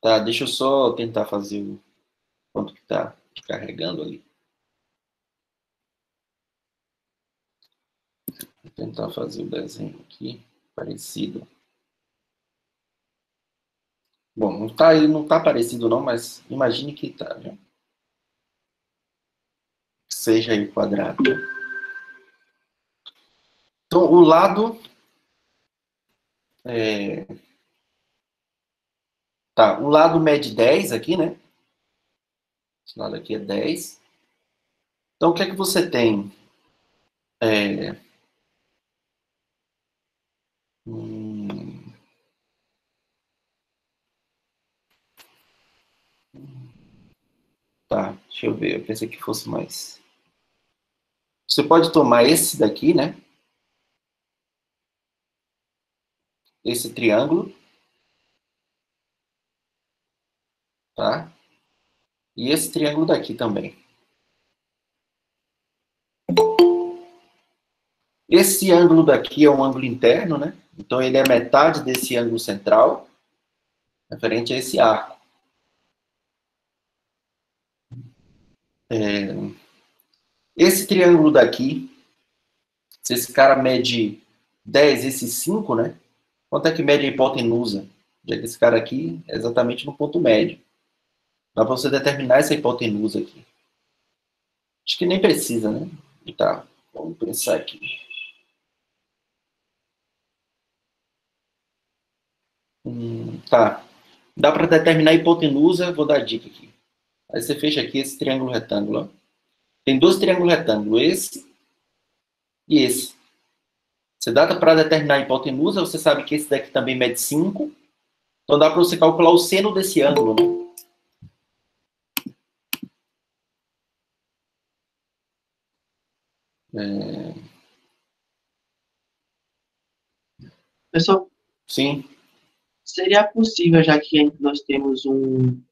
Tá, deixa eu só tentar fazer o quanto que tá carregando ali. Vou tentar fazer o desenho aqui, parecido. Bom, não tá parecido não, mas imagine que tá, né? Seja aí quadrado. Então, o lado... Tá, o lado mede 10 aqui, né? Esse lado aqui é 10. Então, o que é que você tem? Hum, tá, deixa eu ver. Eu pensei que fosse mais. Você pode tomar esse daqui, né? Esse triângulo, tá? E esse triângulo daqui também. Esse ângulo daqui é um ângulo interno, né? Então, ele é metade desse ângulo central, referente a esse arco. Esse triângulo daqui, se esse cara mede 10, esse 5, né? Quanto é que mede a hipotenusa? Já que esse cara aqui é exatamente no ponto médio. Dá para você determinar essa hipotenusa aqui. Acho que nem precisa, né? Tá, vamos pensar aqui. Tá. Dá para determinar a hipotenusa, vou dar a dica aqui. Aí você fecha aqui esse triângulo retângulo. Ó. Tem dois triângulos retângulos, esse e esse. Você dá para determinar a hipotenusa, você sabe que esse daqui também mede 5. Então dá para você calcular o seno desse ângulo, né? Pessoal, Sim. seria possível, já que nós temos um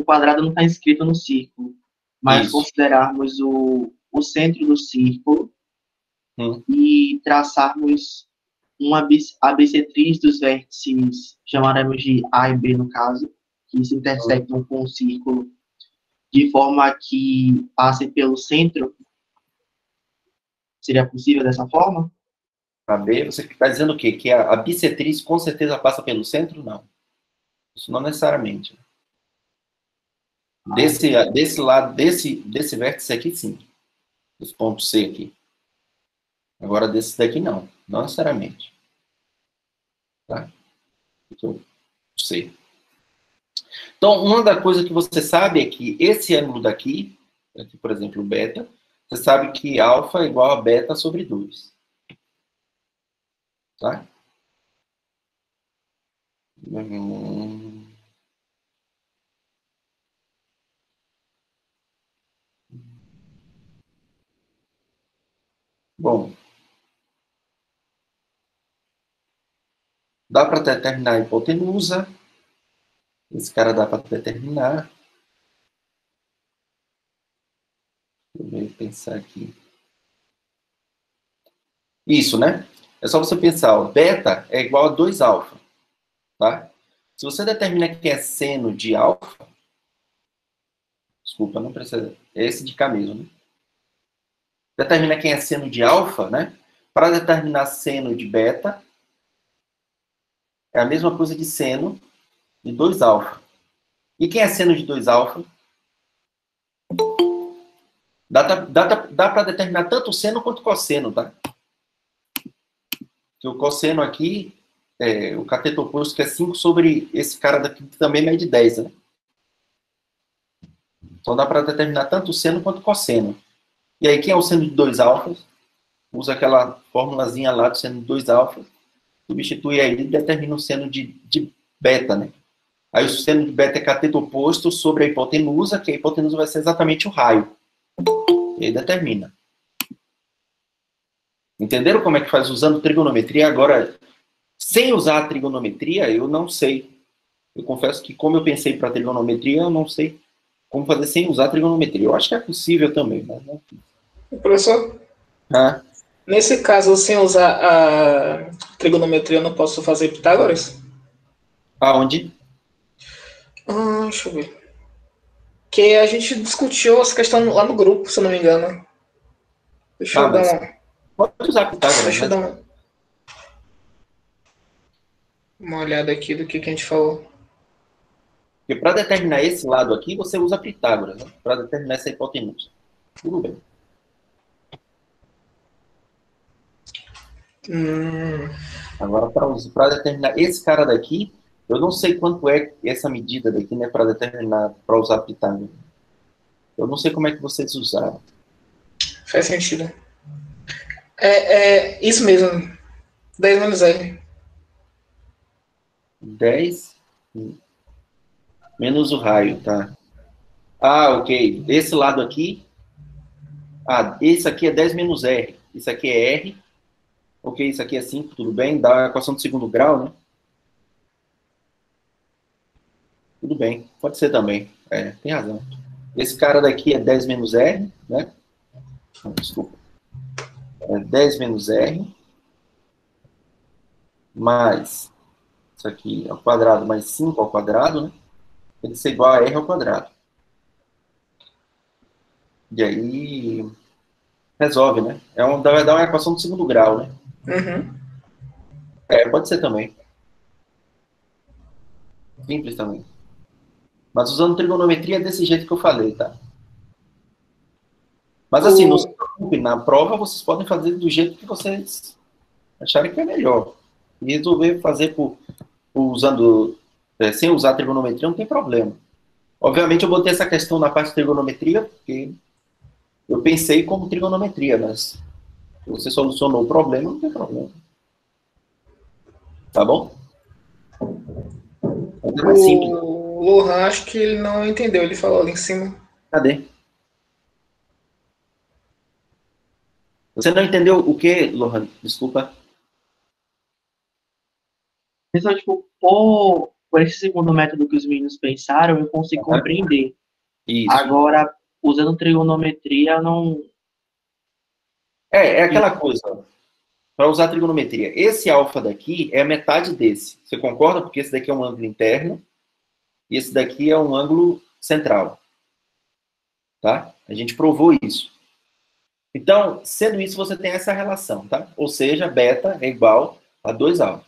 quadrado não está inscrito no círculo, mas Isso. considerarmos o centro do círculo e traçarmos a bissetriz dos vértices, chamaremos de A e B no caso, que se intersectam com o círculo, de forma que passe pelo centro. Seria possível dessa forma? A B, você está dizendo o quê? Que a bissetriz com certeza passa pelo centro? Não. Isso não necessariamente. Desse lado, desse vértice aqui, sim. Esse ponto C aqui. Agora, desse daqui, não. Não necessariamente. Tá? Então, C. Então, uma da coisa que você sabe é que esse ângulo daqui, aqui, por exemplo, beta, você sabe que alfa é igual a beta sobre 2. Tá? Bom, dá para determinar a hipotenusa. Esse cara dá para determinar. Deixa eu pensar aqui. Isso, né? É só você pensar, ó, beta é igual a 2 alfa, tá? Se você determina que é seno de alfa, desculpa, não precisa, é esse de cá mesmo, né? Determina quem é seno de alfa, né? Para determinar seno de beta, é a mesma coisa de seno de 2 alfa. E quem é seno de 2 alfa? Dá para determinar tanto o seno quanto o cosseno, tá? Que o cosseno aqui, o cateto oposto, que é 5 sobre esse cara daqui, que também mede 10, né? Então dá para determinar tanto o seno quanto o cosseno. E aí, quem é o seno de 2 alfas? Usa aquela formulazinha lá do seno de 2 alfas, substitui aí e determina o seno de beta, né? Aí o seno de beta é cateto oposto sobre a hipotenusa, que a hipotenusa vai ser exatamente o raio. E aí determina. Entenderam como é que faz usando trigonometria? Agora, sem usar a trigonometria, eu não sei. Eu confesso que, como eu pensei para trigonometria, eu não sei como fazer sem usar a trigonometria. Eu acho que é possível também, mas não. Professor, nesse caso, sem usar a trigonometria, eu não posso fazer Pitágoras? Aonde? Deixa eu ver. Que a gente discutiu essa questão lá no grupo, se eu não me engano. Deixa eu dar pode usar Pitágoras, Deixa eu dar uma olhada aqui do que a gente falou. Porque para determinar esse lado aqui, você usa Pitágoras, né? Para determinar essa hipotenusa. Tudo bem. Agora, para determinar esse cara daqui, eu não sei quanto é essa medida daqui, né? Para determinar, para usar Pitágoras. Eu não sei como é que vocês usaram. Faz sentido. É isso mesmo. 10 menos R. 10 menos o raio, tá? Ah, ok. Esse lado aqui. Ah, esse aqui é 10 menos R. Isso aqui é R. Ok, isso aqui é 5, tudo bem. Dá a equação do segundo grau, né? Tudo bem. Pode ser também. Tem razão. Esse cara daqui é 10 menos R, né? Desculpa. É 10 menos R. Mais isso aqui ao quadrado mais 5 ao quadrado, né? Tem que ser igual a R ao quadrado. E aí resolve, né? Vai dar uma equação do segundo grau, né? Uhum. Pode ser também. Simples também. Mas usando trigonometria é desse jeito que eu falei, tá? Mas assim, não se preocupe, na prova vocês podem fazer do jeito que vocês acharem que é melhor. E resolver fazer usando, sem usar trigonometria não tem problema. Obviamente eu botei essa questão na parte de trigonometria, porque eu pensei como trigonometria, mas se você solucionou o problema, não tem problema. Tá bom? É mais simples. O Lohan, acho que ele não entendeu. Ele falou ali em cima. Cadê? Você não entendeu o que, Lohan? Desculpa. Então, tipo, por esse segundo método que os meninos pensaram, eu consigo compreender. Isso. Agora, usando trigonometria, não... É aquela coisa, para usar trigonometria. Esse alfa daqui é a metade desse. Você concorda? Porque esse daqui é um ângulo interno e esse daqui é um ângulo central. Tá? A gente provou isso. Então, sendo isso, você tem essa relação, tá? Ou seja, beta é igual a 2 alfa.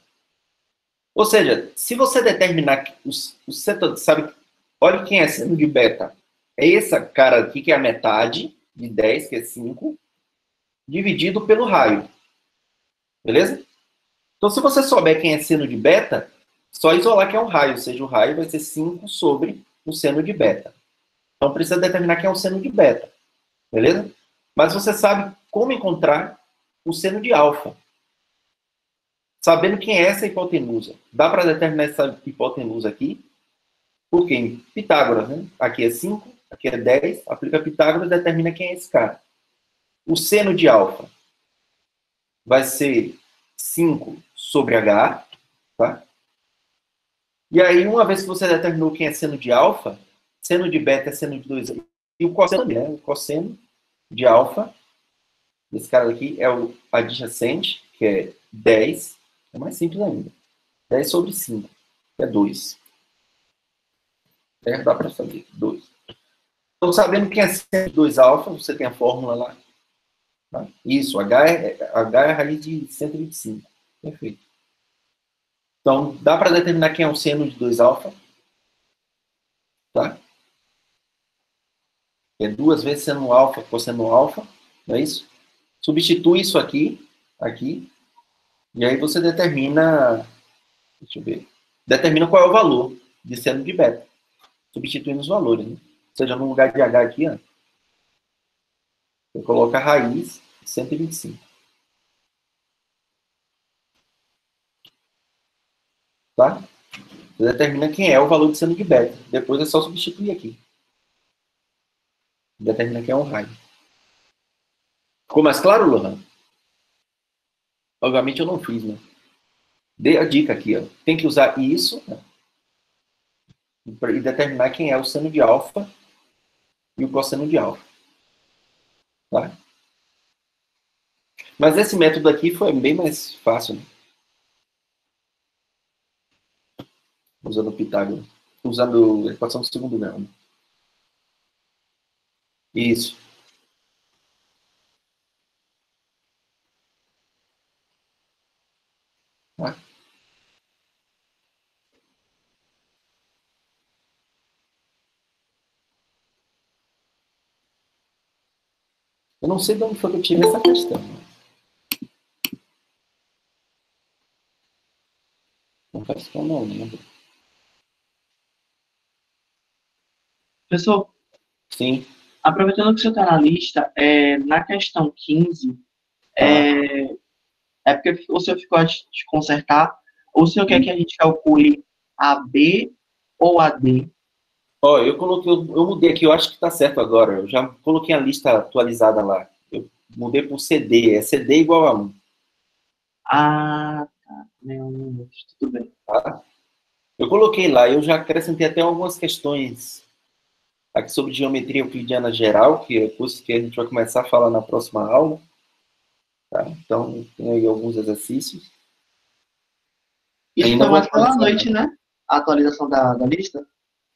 Ou seja, se você determinar que o setor, sabe, olha quem é seno de beta. É esse cara aqui que é a metade de 10, que é 5, dividido pelo raio. Beleza? Então, se você souber quem é seno de beta, só isolar que é um raio, ou seja, o raio vai ser 5 sobre o seno de beta. Então, precisa determinar quem é o seno de beta. Beleza? Mas você sabe como encontrar o seno de alfa. Sabendo quem é essa hipotenusa. Dá para determinar essa hipotenusa aqui. Porque em Pitágoras, né? Aqui é 5, aqui é 10. Aplica Pitágoras e determina quem é esse cara. O seno de alfa vai ser 5 sobre H. Tá? E aí, uma vez que você determinou quem é seno de alfa, seno de beta é seno de 2. E o cosseno também, né? O cosseno de alfa, esse cara aqui é o adjacente, que é 10. É mais simples ainda. 10 sobre 5, que é 2. Dá para fazer 2. Então, sabendo que é 102 alfa, você tem a fórmula lá. Tá? Isso, H é a raiz de 125. Perfeito. Então, dá para determinar quem é o seno de 2 alfa. Tá? É 2 vezes seno alfa, cosseno alfa. Não é isso? Substitui isso aqui, e aí você determina, deixa eu ver, determina qual é o valor de seno de beta, substituindo os valores, né? Ou seja, no lugar de H aqui, ó, você coloca a raiz de 125. Tá? Você determina quem é o valor de seno de beta. Depois é só substituir aqui. Determina quem é um raio. Ficou mais claro, Lohan? Obviamente eu não fiz, né? Dei a dica aqui, ó. Tem que usar isso, né? E determinar quem é o seno de alfa e o cosseno de alfa. Tá? Mas esse método aqui foi bem mais fácil, né? Usando Pitágoras. usando a equação do segundo grau. Né? Isso. Tá? Eu não sei de onde foi que eu tirei essa questão. Confesso que eu não lembro. Professor, sim. Aproveitando que você está na lista, na questão 15, é porque o senhor ficou de consertar, ou o senhor quer que a gente calcule a B ou a D? Ó, eu mudei aqui, eu acho que está certo agora. Eu já coloquei a lista atualizada lá. Eu mudei para o CD, é CD igual a 1. Ah, tá. Tudo bem. Tá? Eu coloquei lá, eu já acrescentei até algumas questões aqui sobre geometria euclidiana geral, que é o curso que a gente vai começar a falar na próxima aula. Tá? Então, tem aí alguns exercícios. Isso ainda foi mais pela noite, né? A atualização da lista?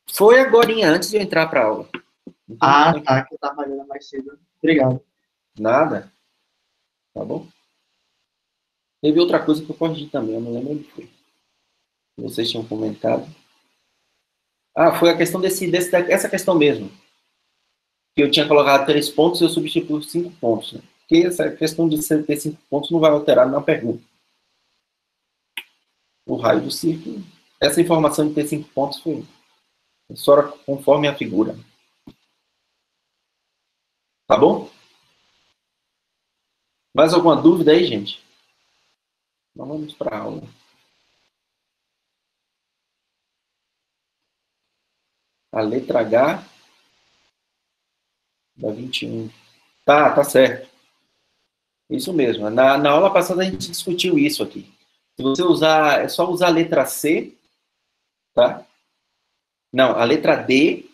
Foi agorinha, antes de eu entrar para a aula. Tá, que eu estava olhando mais cedo. Obrigado. Nada. Tá bom? Teve outra coisa que eu corrigi também, eu não lembro onde foi. Vocês tinham comentado. Foi a questão essa questão mesmo. Que eu tinha colocado 3 pontos e eu substituí por 5 pontos. Né? Porque essa questão de ter 5 pontos não vai alterar na pergunta. O raio do círculo. Essa informação de ter 5 pontos foi só conforme a figura. Tá bom? Mais alguma dúvida aí, gente? Então vamos para a aula. A letra H da 21. Tá certo. Isso mesmo. Na aula passada a gente discutiu isso aqui. Se você usar, é só usar a letra C, tá? Não, a letra D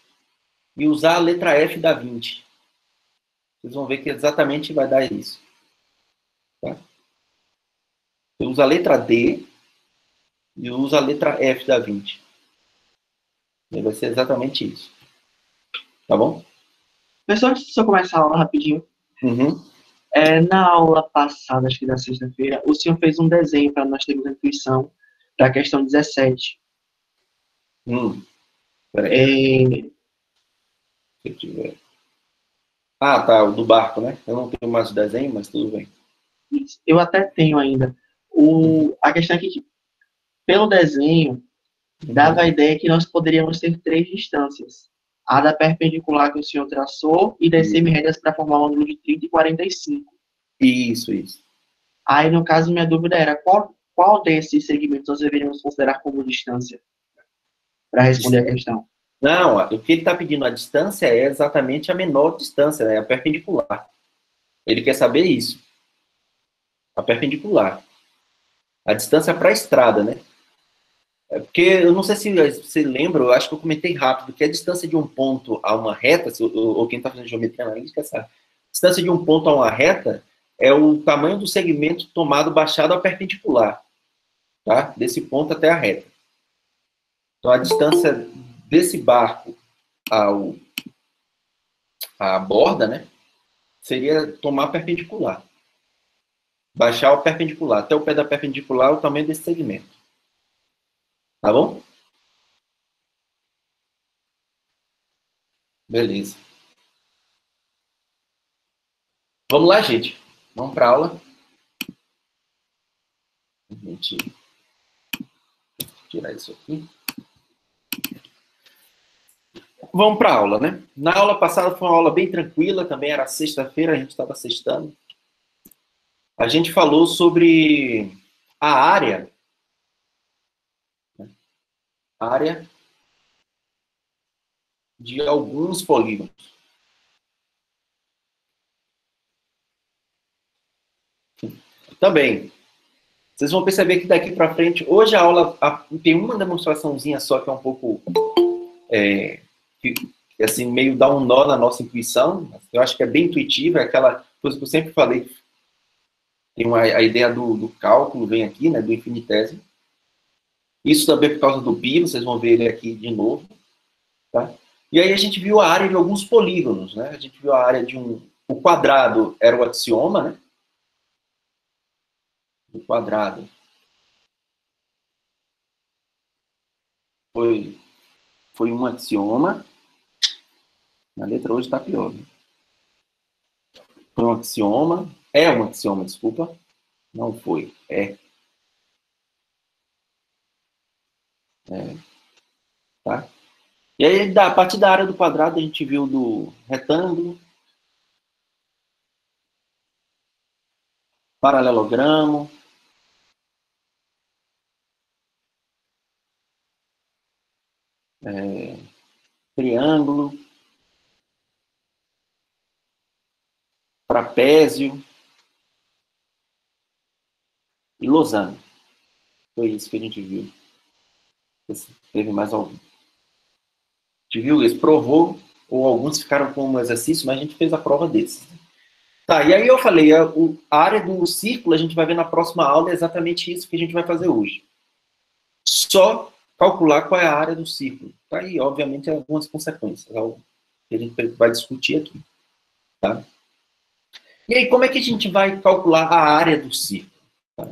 e usar a letra F da 20. Vocês vão ver que exatamente vai dar isso. Tá? Você usa a letra D e usa a letra F da 20. E vai ser exatamente isso. Tá bom? Pessoal, antes de eu começar a aula rapidinho. Uhum. Na aula passada, acho que da sexta-feira, o senhor fez um desenho para nós termos a intuição da questão 17. Peraí. Se eu tiver... tá, o do barco, né? Eu não tenho mais o desenho, mas tudo bem. Eu até tenho ainda. A questão é que, pelo desenho, dava a ideia que nós poderíamos ter 3 distâncias. A da perpendicular que o senhor traçou e das semi-retas para formar um ângulo de 30 e 45. Isso. Aí, no caso, minha dúvida era qual desses segmentos nós deveríamos considerar como distância para responder a questão. Não, o que ele está pedindo a distância é exatamente a menor distância, né? A perpendicular. Ele quer saber isso. A perpendicular. A distância para a estrada, né? Porque eu não sei se você lembra, eu acho que eu comentei rápido, que a distância de um ponto a uma reta, ou quem está fazendo geometria analítica, essa distância de um ponto a uma reta é o tamanho do segmento tomado baixado à perpendicular, tá? Desse ponto até a reta. Então, a distância desse barco à borda, né? Seria tomar perpendicular. Baixar o perpendicular. Até o pé da perpendicular, o tamanho desse segmento. Tá bom? Beleza. Vamos lá, gente. Vamos para a aula. Gente, tirar isso aqui. Vamos para a aula, né? Na aula passada foi uma aula bem tranquila, também era sexta-feira, a gente estava sextando. A gente falou sobre a área de alguns polígonos. Também. Vocês vão perceber que daqui para frente, hoje a aula tem uma demonstraçãozinha só que é um pouco, assim, meio dá um nó na nossa intuição. Eu acho que é bem intuitiva, é aquela coisa que eu sempre falei. Tem a ideia do cálculo, vem aqui, né, do infinitésimo. Isso também por causa do π, vocês vão ver ele aqui de novo. Tá? E aí a gente viu a área de alguns polígonos, né? A gente viu a área de um... O quadrado era o axioma, né? O quadrado foi um axioma. A letra hoje está pior. Né? Foi um axioma. É um axioma, desculpa. Não foi. Tá? E aí, a partir da área do quadrado, a gente viu do retângulo, paralelogramo, triângulo, trapézio e losango. Foi isso que a gente viu. Teve mais algum. A gente viu isso, provou, ou alguns ficaram com um exercício, mas a gente fez a prova desses. Tá, e aí eu falei, a área do círculo a gente vai ver na próxima aula, é exatamente isso que a gente vai fazer hoje. Só calcular qual é a área do círculo. Tá aí, obviamente, algumas consequências, algo que a gente vai discutir aqui. Tá? E aí, como é que a gente vai calcular a área do círculo? Tá?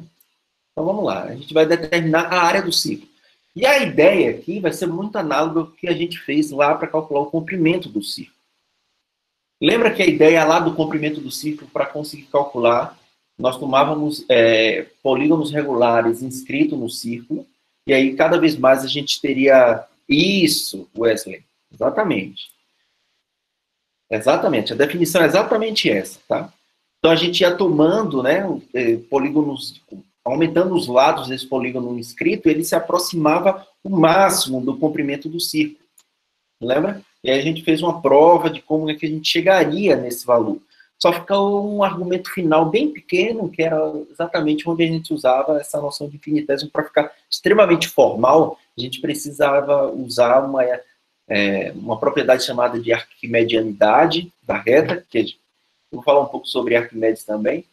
Então, vamos lá. A gente vai determinar a área do círculo. E a ideia aqui vai ser muito análoga ao que a gente fez lá para calcular o comprimento do círculo. Lembra que a ideia lá do comprimento do círculo, para conseguir calcular, nós tomávamos polígonos regulares inscritos no círculo, e aí cada vez mais a gente teria isso, Wesley. Exatamente. Exatamente. A definição é exatamente essa, tá? Então a gente ia tomando, né, polígonos, aumentando os lados desse polígono inscrito, ele se aproximava o máximo do comprimento do círculo. Lembra? E aí a gente fez uma prova de como é que a gente chegaria nesse valor. Só ficou um argumento final bem pequeno, que era exatamente onde a gente usava essa noção de infinitésimo para ficar extremamente formal. A gente precisava usar uma propriedade chamada de arquimedianidade da reta, que eu vou falar um pouco sobre Arquimedes também,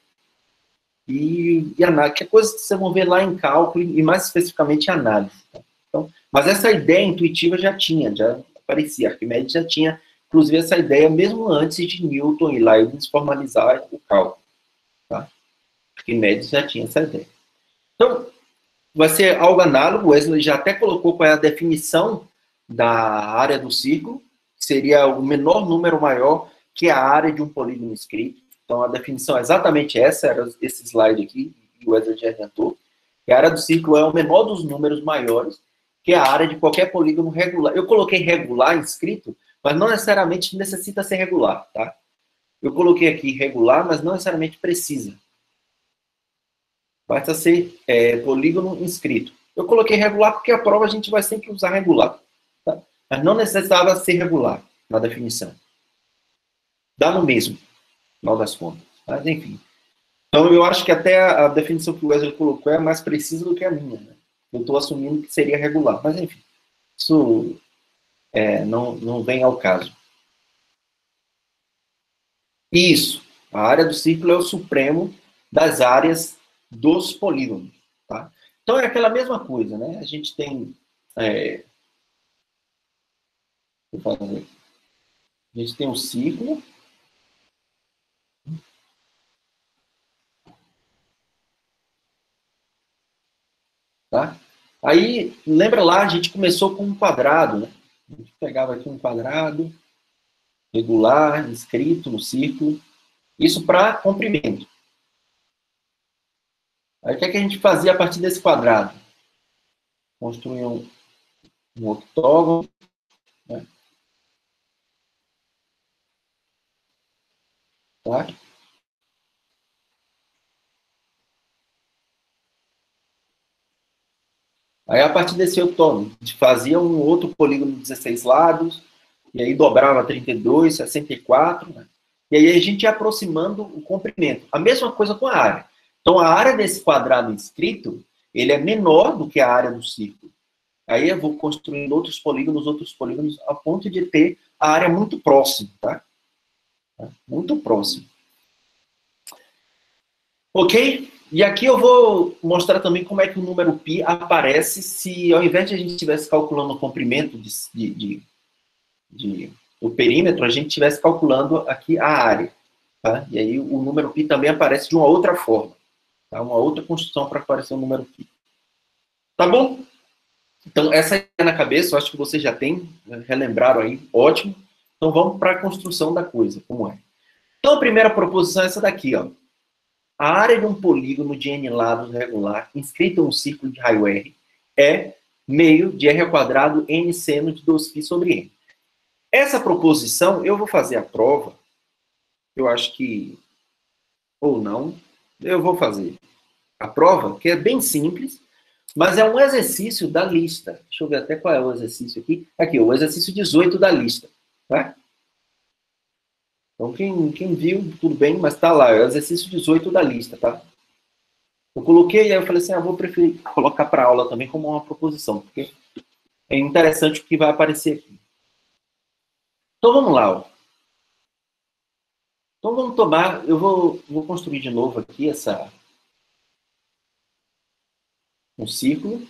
e análise, que é coisa que vocês vão ver lá em cálculo, e mais especificamente em análise. Então, mas essa ideia intuitiva já aparecia. Arquimedes já tinha, inclusive, essa ideia mesmo antes de Newton e Leibniz formalizar o cálculo. Tá? Arquimedes já tinha essa ideia. Então, vai ser algo análogo. Wesley já até colocou qual é a definição da área do círculo, que seria o menor número maior que a área de um polígono inscrito. Então, a definição é exatamente essa, era esse slide aqui, e o Wesley já adiantou. A área do círculo é o menor dos números maiores, que é a área de qualquer polígono regular. Eu coloquei regular inscrito, mas não necessariamente necessita ser regular, tá? Eu coloquei aqui regular, mas não necessariamente precisa. Basta ser polígono inscrito. Eu coloquei regular porque a prova a gente vai sempre usar regular, tá? Mas não necessitava ser regular na definição. Dá no mesmo, no final das contas. Mas, enfim. Então, eu acho que até a definição que o Wesley colocou é mais precisa do que a minha, né? Eu estou assumindo que seria regular, mas enfim, isso não vem ao caso. Isso, a área do círculo é o supremo das áreas dos polígonos, tá? Então é aquela mesma coisa, né? A gente tem, um círculo, tá? Aí, lembra lá, a gente começou com um quadrado, né? A gente pegava aqui um quadrado regular, inscrito no círculo, isso para comprimento. Aí o que é que a gente fazia a partir desse quadrado? Construía um octógono, né? Tá? Aí, a partir desse octógono, a gente fazia um outro polígono de 16 lados, e aí dobrava 32, 64, né? E aí a gente ia aproximando o comprimento. A mesma coisa com a área. Então, a área desse quadrado inscrito, ele é menor do que a área do círculo. Aí eu vou construindo outros polígonos, a ponto de ter a área muito próxima, tá? Muito próximo. Ok? E aqui eu vou mostrar também como é que o número π aparece se, ao invés de a gente estivesse calculando o comprimento do perímetro, a gente estivesse calculando aqui a área. Tá? E aí o número π também aparece de uma outra forma. Tá? Uma outra construção para aparecer o número π. Tá bom? Então, essa é na cabeça, eu acho que vocês já têm, né, relembraram aí, ótimo. Então, vamos para a construção da coisa, como é. Então, a primeira proposição é essa daqui, ó. A área de um polígono de n lados regular, inscrito em um círculo de raio R, é meio de r ao quadrado n seno de 2π sobre n. Essa proposição, eu vou fazer a prova, eu acho que, ou não, eu vou fazer a prova, que é bem simples, mas é um exercício da lista. Deixa eu ver até qual é o exercício aqui. Aqui, o exercício 18 da lista. Tá? Então, quem viu, tudo bem, mas tá lá. É o exercício 18 da lista, tá? Eu coloquei, aí eu falei assim, vou preferir colocar para aula também como uma proposição, porque é interessante o que vai aparecer aqui. Então, vamos lá. Ó. Então, vamos tomar... Eu vou construir de novo aqui um círculo.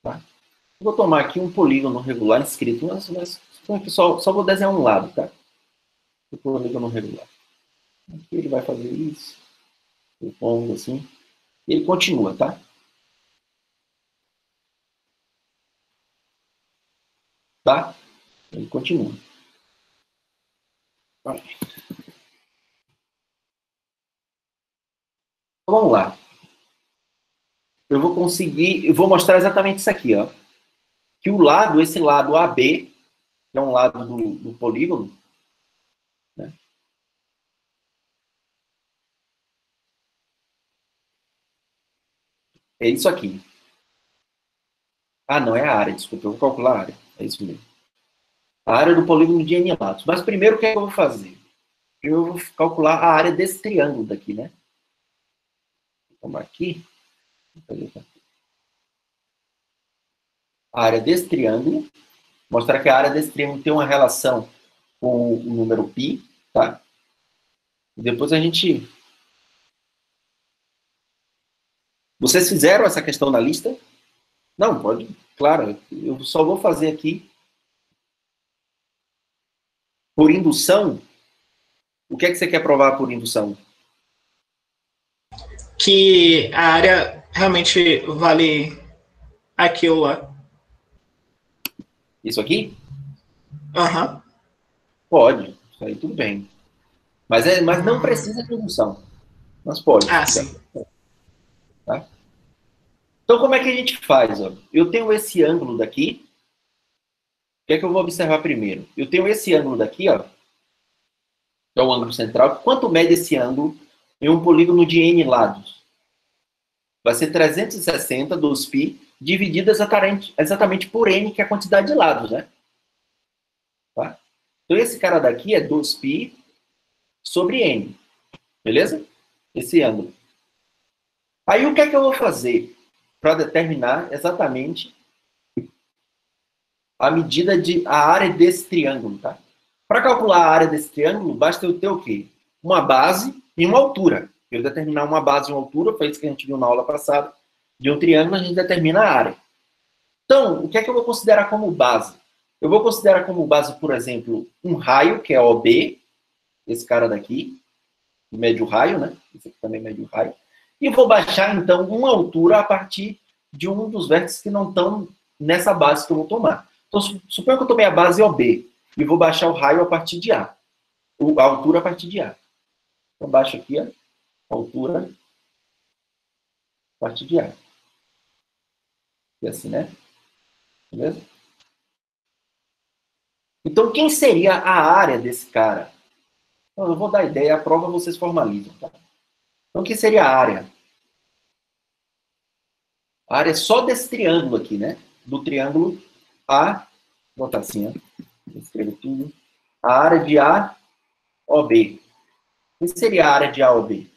Tá? Vou tomar aqui um polígono regular inscrito, mas só vou desenhar um lado, tá? O polígono regular. Aqui ele vai fazer isso. Eu pongo assim. E ele continua, tá? Tá? Ele continua. Então, vamos lá. Eu vou conseguir... Eu vou mostrar exatamente isso aqui, ó. Que o lado, esse lado AB, que é um lado do polígono, né? É isso aqui. Não, é a área, desculpa, eu vou calcular a área. É isso mesmo. A área do polígono de n lados. Mas primeiro, o que é que eu vou fazer? Eu vou calcular a área desse triângulo daqui, né? Vou tomar aqui. A área desse triângulo. Mostrar que a área desse triângulo tem uma relação com o número π, tá? E depois a gente... Vocês fizeram essa questão na lista? Não, pode. Claro, eu só vou fazer aqui por indução. O que é que você quer provar por indução? Que a área realmente vale aquilo lá. Isso aqui? Aham. Pode. Isso aí tudo bem. Mas não precisa de indução. Mas pode. Sim. Tá? Então, como é que a gente faz? Ó? Eu tenho esse ângulo daqui. O que é que eu vou observar primeiro? Eu tenho esse ângulo daqui, ó. Que é o ângulo central. Quanto mede esse ângulo em um polígono de n lados? Vai ser 360 dos π dividido exatamente por n, que é a quantidade de lados, né? Tá? Então, esse cara daqui é 2π sobre n. Beleza? Esse ângulo. Aí, o que é que eu vou fazer para determinar exatamente a medida a área desse triângulo, tá? Para calcular a área desse triângulo, basta eu ter o quê? Uma base e uma altura. Eu determinar uma base e uma altura, foi isso que a gente viu na aula passada, de um triângulo, a gente determina a área. Então, o que é que eu vou considerar como base? Eu vou considerar como base, por exemplo, um raio, que é OB, esse cara daqui, que mede o raio, né? Esse aqui também mede o raio. E vou baixar, então, uma altura a partir de um dos vértices que não estão nessa base que eu vou tomar. Então, suponha que eu tomei a base OB e vou baixar o raio a partir de A. A altura a partir de A. Então, baixo aqui, ó, a altura a partir de A. E assim, né? Beleza? Então, quem seria a área desse cara? Então, eu vou dar ideia, a prova vocês formalizam, tá? Então, quem seria a área? A área só desse triângulo aqui, né? Do triângulo A, vou botar assim, ó. Escrevo tudo. A área de A, OB. O que seria a área de A, OB?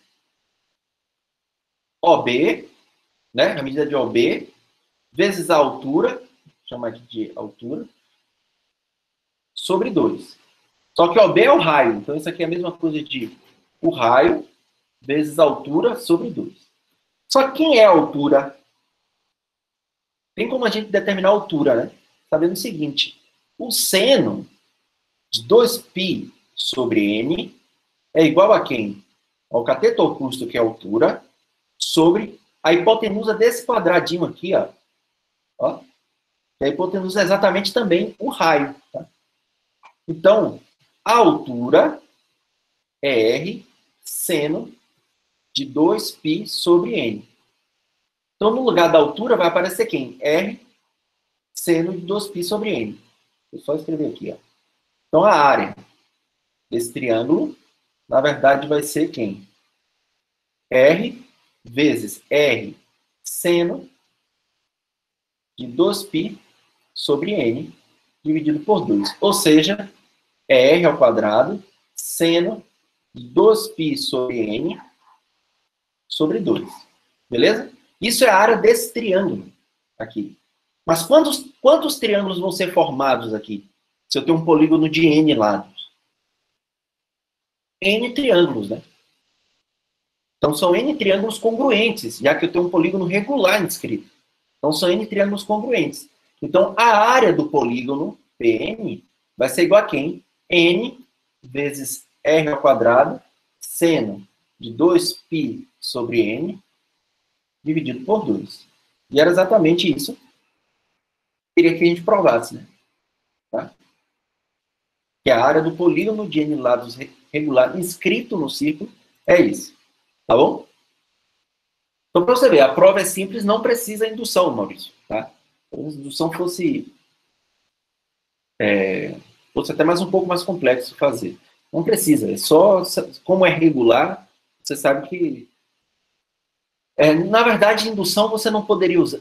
OB, né? A medida de OB, vezes a altura, vou chamar aqui de altura, sobre 2. Só que OB é o raio. Então, isso aqui é a mesma coisa de o raio vezes altura sobre 2. Só que quem é a altura? Tem como a gente determinar a altura, né? Sabendo o seguinte, o seno de 2π sobre n é igual a quem? Ao cateto oposto, que é a altura, sobre a hipotenusa desse quadradinho aqui, ó. Ó. E a hipotenusa é exatamente também o raio. Tá? Então, a altura é R seno de 2π sobre n. Então, no lugar da altura vai aparecer quem? R seno de 2π sobre n. Vou só escrever aqui. Ó. Então, a área desse triângulo, na verdade, vai ser quem? R vezes R seno de 2π sobre n, dividido por 2. Ou seja, é R ao quadrado seno de 2π sobre n sobre 2. Beleza? Isso é a área desse triângulo aqui. Mas quantos triângulos vão ser formados aqui? Se eu tenho um polígono de n lados. N triângulos, né? Então, são N triângulos congruentes, já que eu tenho um polígono regular inscrito. Então, são N triângulos congruentes. Então, a área do polígono PN vai ser igual a quem? N vezes R ao quadrado, seno de 2π sobre N, dividido por 2. E era exatamente isso que eu queria que a gente provasse, né? Tá? Que a área do polígono de N lados regular inscrito no círculo é isso. Tá bom? Então, para você ver, a prova é simples, não precisa indução, Maurício. Tá? Se a indução fosse até mais um pouco mais complexo de fazer. Não precisa, é só, como é regular, você sabe que... na verdade, indução você não poderia usar,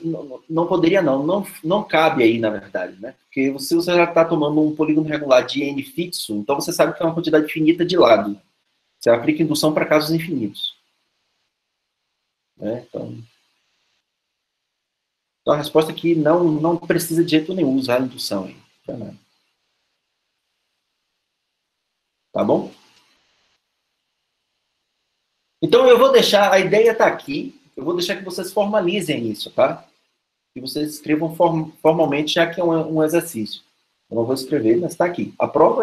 não cabe aí, na verdade, né? Porque você já está tomando um polígono regular de N fixo, então você sabe que é uma quantidade finita de lado. Você aplica indução para casos infinitos. Então, a resposta é que não precisa de jeito nenhum usar a indução aí. Tá bom? Então, eu vou deixar, a ideia está aqui, eu vou deixar que vocês formalizem isso, tá? Que vocês escrevam formalmente, já que é um exercício. Eu não vou escrever, mas está aqui. A prova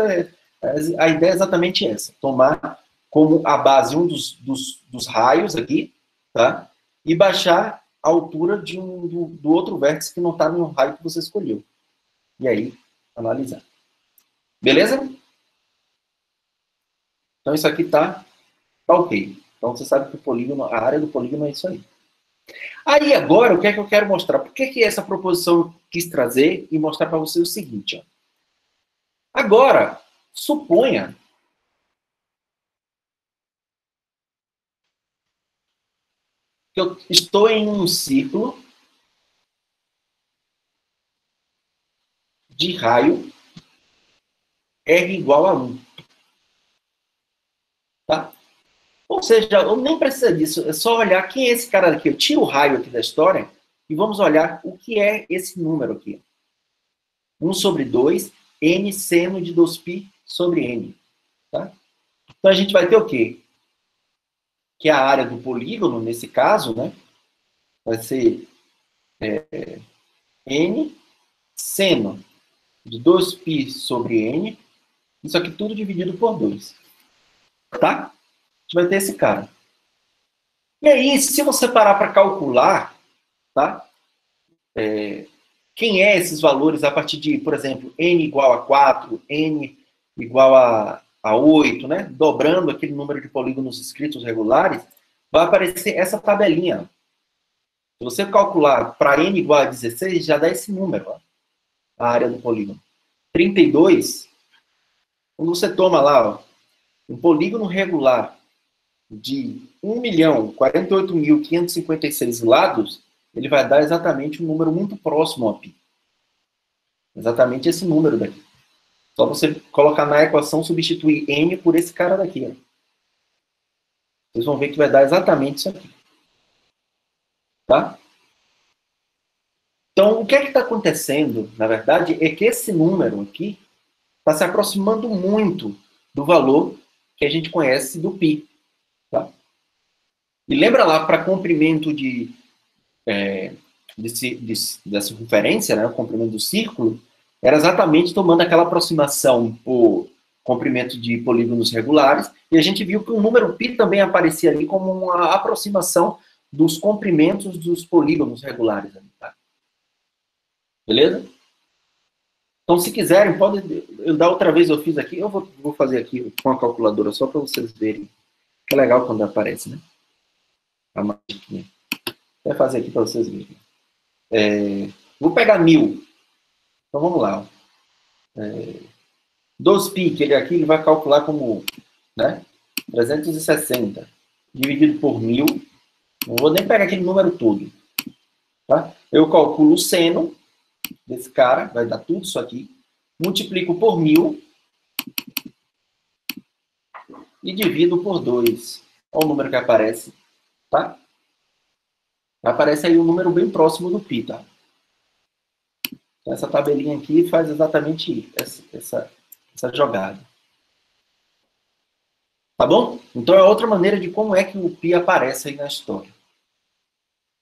a ideia é exatamente essa. Tomar como a base um dos raios aqui, tá? E baixar a altura do outro vértice que não está no raio que você escolheu. E aí, analisar. Beleza? Então, isso aqui tá ok. Então, você sabe que o polígono, a área do polígono é isso aí. Aí, agora, o que é que eu quero mostrar? Por que essa proposição eu quis trazer e mostrar para você o seguinte, ó. Agora, suponha que eu estou em um círculo de raio R igual a 1. Tá? Ou seja, eu nem preciso disso, é só olhar quem é esse cara aqui. Eu tiro o raio aqui da história e vamos olhar o que é esse número aqui. 1 sobre 2, n seno de 2π sobre n. Tá? Então a gente vai ter o quê? Que a área do polígono, nesse caso, né, vai ser n seno de 2π sobre n, isso aqui tudo dividido por 2. Tá? A gente vai ter esse cara. E aí, se você parar para calcular, tá? Quem é esses valores a partir de, por exemplo, n igual a 4, n igual a 8, né? Dobrando aquele número de polígonos escritos regulares, vai aparecer essa tabelinha. Se você calcular para n igual a 16, já dá esse número, ó, a área do polígono. 32, quando você toma lá, ó, um polígono regular de 1.048.556 lados, ele vai dar exatamente um número muito próximo a π. Exatamente esse número daqui. Só você colocar na equação, substituir n por esse cara daqui. Ó. Vocês vão ver que vai dar exatamente isso aqui. Tá? Então, o que é que está acontecendo, na verdade, é que esse número aqui está se aproximando muito do valor que a gente conhece do π. Tá? E lembra lá, para comprimento da circunferência, né, o comprimento do círculo, era exatamente tomando aquela aproximação por comprimento de polígonos regulares, e a gente viu que o número π também aparecia ali como uma aproximação dos comprimentos dos polígonos regulares. Tá? Beleza? Então, se quiserem, pode... Da outra vez eu fiz aqui, eu vou fazer aqui com a calculadora só para vocês verem. É legal quando aparece, né? A magiquinha. Vou fazer aqui para vocês verem. Vou pegar 1000. Então, vamos lá. 2π, que ele vai calcular como, né, 360, dividido por 1000. Não vou nem pegar aquele número todo. Tá? Eu calculo o seno desse cara, vai dar tudo isso aqui. Multiplico por 1000 e divido por 2. Olha o número que aparece. Tá? Aparece aí um número bem próximo do π, tá? Então, essa tabelinha aqui faz exatamente essa jogada. Tá bom? Então é outra maneira de como é que o π aparece aí na história.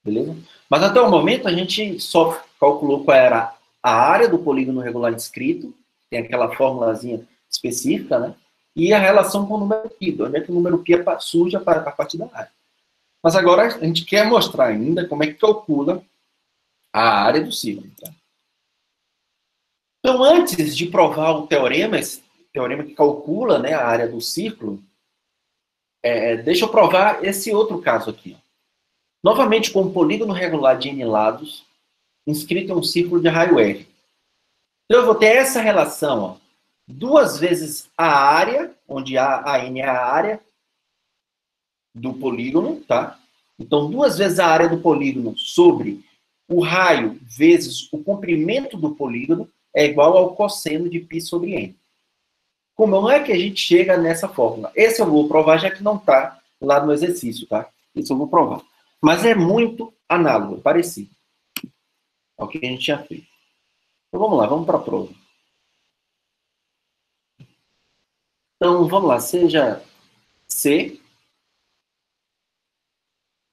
Beleza? Mas até o momento a gente só calculou qual era a área do polígono regular descrito, tem aquela formulazinha específica, né? E a relação com o número π, onde é que o número π surge a partir da área. Mas agora a gente quer mostrar ainda como é que calcula a área do círculo. Tá? Então, antes de provar o teorema, esse teorema que calcula, né, a área do círculo, deixa eu provar esse outro caso aqui. Ó. Novamente, com um polígono regular de n lados, inscrito em um círculo de raio R. Então, eu vou ter essa relação, ó, 2 vezes a área, onde a n é a área do polígono, tá? Então, 2 vezes a área do polígono sobre o raio vezes o comprimento do polígono é igual ao cosseno de π sobre n. Como é que a gente chega nessa fórmula? Esse eu vou provar, já que não está lá no exercício, tá? Esse eu vou provar. Mas é muito análogo, parecido ao que a gente tinha feito. Então, vamos lá, vamos para a prova. Então, vamos lá, seja C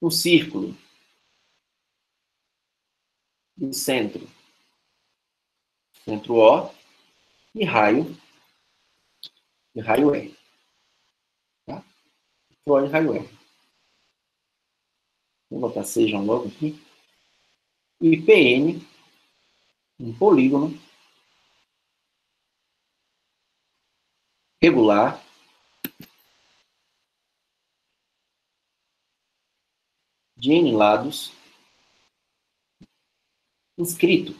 um círculo de centro O e raio R. Tá? O e raio R. Vou botar sejam logo aqui. E PN, um polígono regular de n lados inscrito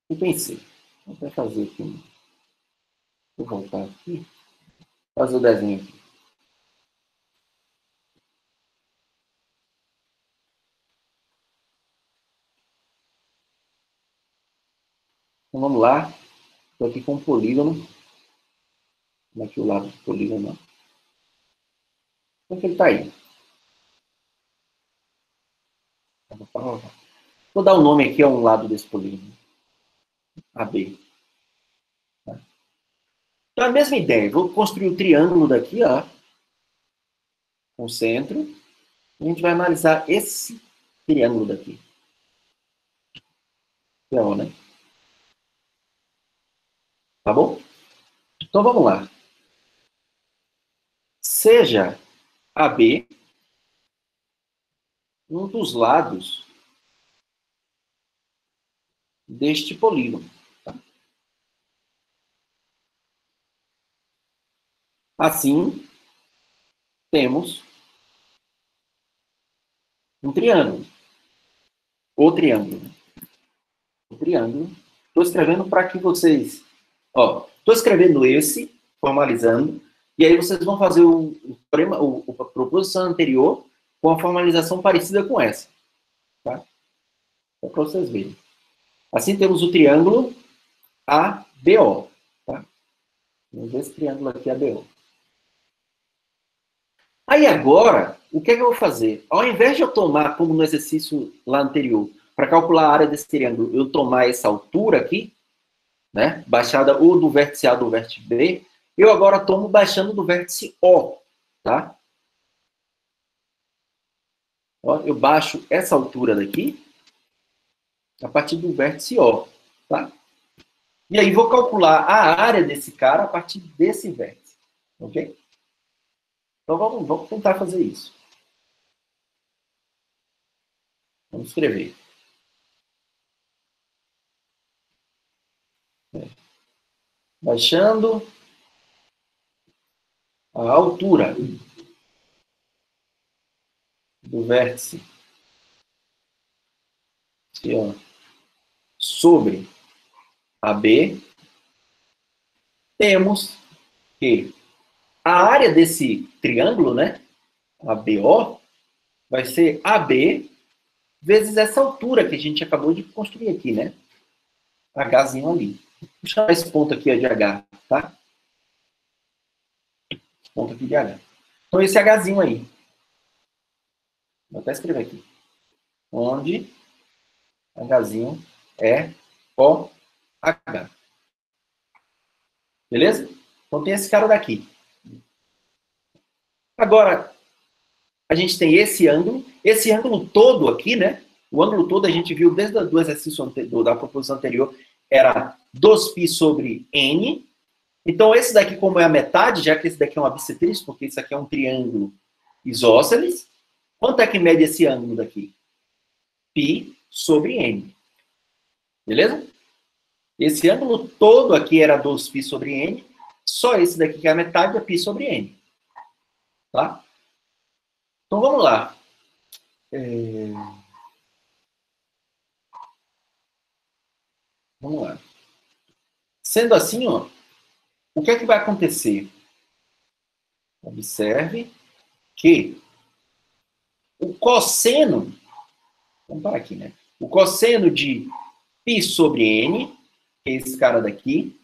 e pensei, vou fazer aqui, vou voltar aqui, fazer o desenho aqui. Então vamos lá, estou aqui com um polígono, aqui o lado do polígono, como é que ele está aí? Vou dar um nome aqui a um lado desse polígono, AB. Tá? Então a mesma ideia, vou construir o triângulo daqui, ó, com o centro, e a gente vai analisar esse triângulo daqui. Legal, né? Tá bom? Então vamos lá. Seja AB um dos lados deste polígono. Tá? Assim, temos um triângulo. O triângulo. O triângulo. Estou escrevendo para que vocês... Estou escrevendo esse, formalizando, e aí vocês vão fazer a proposição anterior com a formalização parecida com essa. Tá? Para vocês verem. Assim temos o triângulo ABO. Tá? Vamos ver esse triângulo aqui, ABO. Aí agora, o que é que eu vou fazer? Ao invés de eu tomar, como no exercício lá anterior, para calcular a área desse triângulo, eu tomar essa altura aqui, né, baixada ou do vértice A ou do vértice B, Eu agora tomo baixando do vértice O, tá? Ó, eu baixo essa altura daqui a partir do vértice O, tá? E aí vou calcular a área desse cara a partir desse vértice, ok? Então vamos tentar fazer isso. Vamos escrever. Baixando a altura do vértice aqui, ó, sobre a B, temos que a área desse triângulo, né, ABO, vai ser AB vezes essa altura que a gente acabou de construir aqui, né? Hzinho ali. Vou chamar esse ponto aqui ó, de H, tá? Esse ponto aqui de H. Então, esse Hzinho aí. Vou até escrever aqui. Onde Hzinho é OH. Beleza? Então, tem esse cara daqui. Agora, a gente tem esse ângulo todo aqui, né? O ângulo todo a gente viu desde o exercício da proposição anterior, era 2π sobre n. Então, esse daqui, como é a metade, já que esse daqui é uma bissetriz, porque isso aqui é um triângulo isósceles, quanto é que mede esse ângulo daqui? π sobre n. Beleza? Esse ângulo todo aqui era 2π sobre n, só esse daqui que é a metade é π sobre n. Tá? Então, vamos lá. Vamos lá. Sendo assim, ó, o que é que vai acontecer? Observe que o cosseno, vamos parar aqui, né? O cosseno de π sobre n, que é esse cara daqui,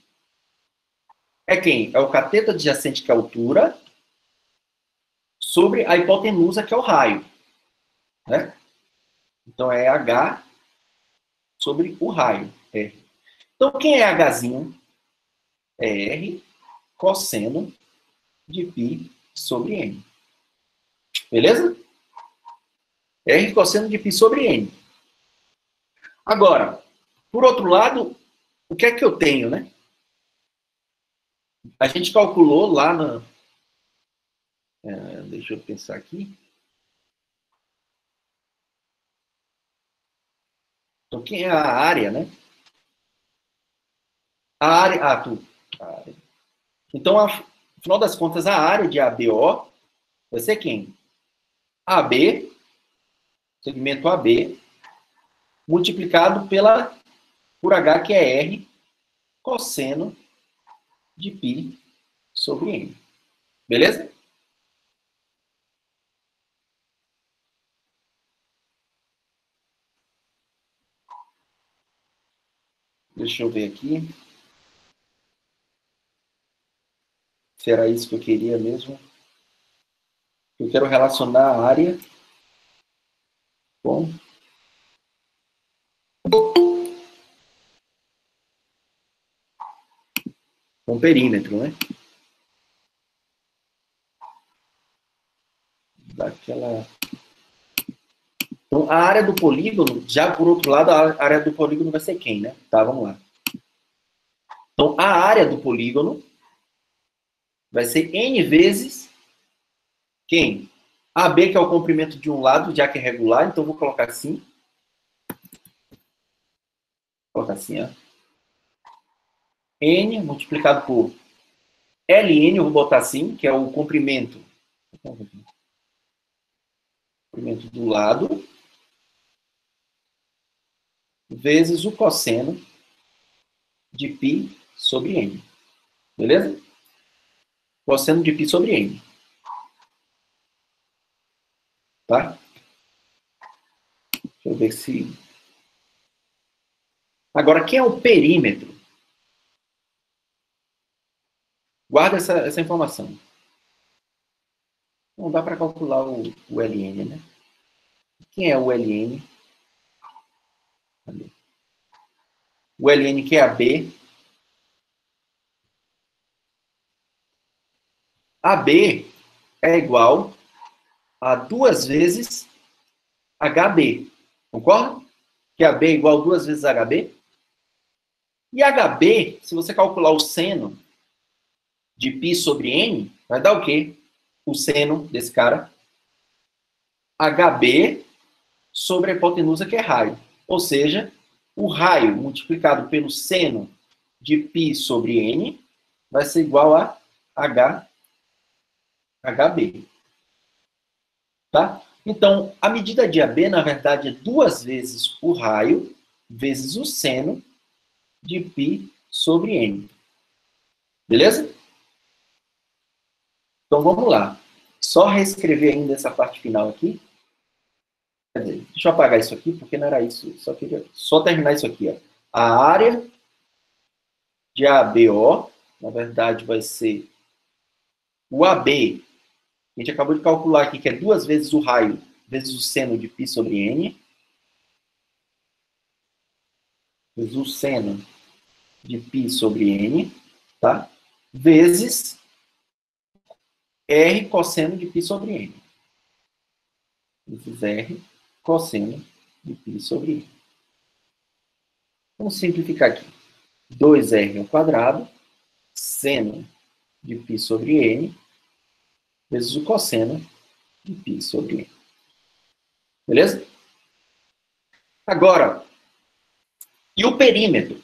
é quem? É o cateto adjacente, que é a altura, sobre a hipotenusa, que é o raio. Né? Então, é H sobre o raio, R. Então, quem é Hzinho? É R cosseno de π sobre n. Beleza? R cosseno de π sobre n. Agora, por outro lado, o que é que eu tenho, né? A gente calculou lá na... deixa eu pensar aqui. Então, quem é a área, né? A área... A área. Então, no final das contas, a área de ABO vai ser quem? AB, segmento AB, multiplicado por H, que é R, cosseno de π sobre n. Beleza? Deixa eu ver aqui. Se era isso que eu queria mesmo. Eu quero relacionar a área com perímetro, né? Daquela... Então, a área do polígono, já por outro lado, a área do polígono vai ser quem, né? Tá, vamos lá. Então, a área do polígono vai ser n vezes quem? AB, que é o comprimento de um lado, já que é regular, então eu vou colocar assim. Vou colocar assim, ó. N multiplicado por Ln, eu vou botar assim, que é o comprimento. Comprimento do lado, vezes o cosseno de π sobre n. Beleza? Cosseno de π sobre n. Tá? Deixa eu ver se... Agora, quem é o perímetro? Guarda essa informação. Não dá para calcular o Ln, né? Quem é o Ln? O Ln que é a B AB é igual a 2 vezes HB. Concorda? Que AB é igual a 2 vezes HB. E HB, se você calcular o seno de π sobre n, vai dar o quê? O seno desse cara. HB sobre a hipotenusa, que é raio. Ou seja, o raio multiplicado pelo seno de π sobre n vai ser igual a HB. Tá? Então, a medida de AB, na verdade, é 2 vezes o raio vezes o seno de π sobre n. Beleza? Então, vamos lá. Só reescrever ainda essa parte final aqui. Quer dizer, deixa eu apagar isso aqui, porque não era isso. Só terminar isso aqui. Ó. A área de ABO, na verdade, vai ser o AB. A gente acabou de calcular aqui que é 2 vezes o raio vezes o seno de π sobre n. Vezes o seno de π sobre n, tá? Vezes R cosseno de π sobre n. Vezes R cosseno de π sobre n. Vamos simplificar aqui. 2R ao quadrado, seno de π sobre n, vezes o cosseno de π sobre n. Beleza? Agora, e o perímetro?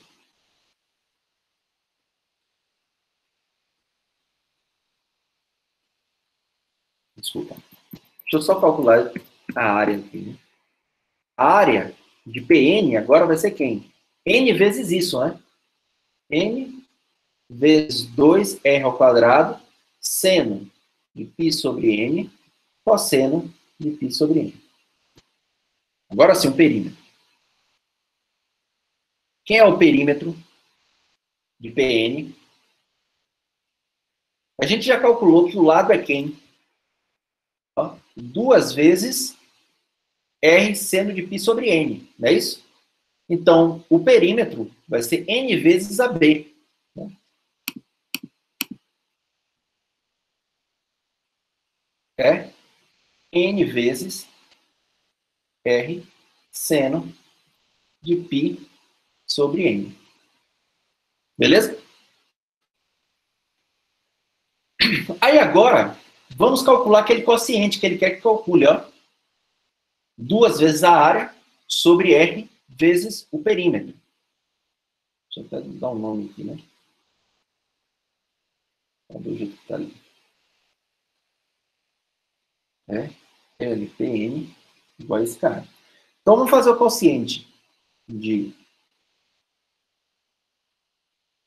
Desculpa. Deixa eu só calcular a área aqui. Né? A área de PN agora vai ser quem? N vezes isso, né? N vezes 2R ao quadrado, seno de π sobre n, cosseno de π sobre n. Agora sim, o perímetro. Quem é o perímetro de PN? A gente já calculou que o lado é quem? Ó, 2 vezes R seno de π sobre n, não é isso? Então, o perímetro vai ser n vezes AB. Né? É n vezes R seno de π sobre n. Beleza? Aí agora, vamos calcular aquele quociente que ele quer que calcule, ó. 2 vezes a área sobre R vezes o perímetro. Deixa eu até dar um nome aqui, né? Cadê o jeito que tá ali? LPN igual a esse cara. Então, vamos fazer o quociente de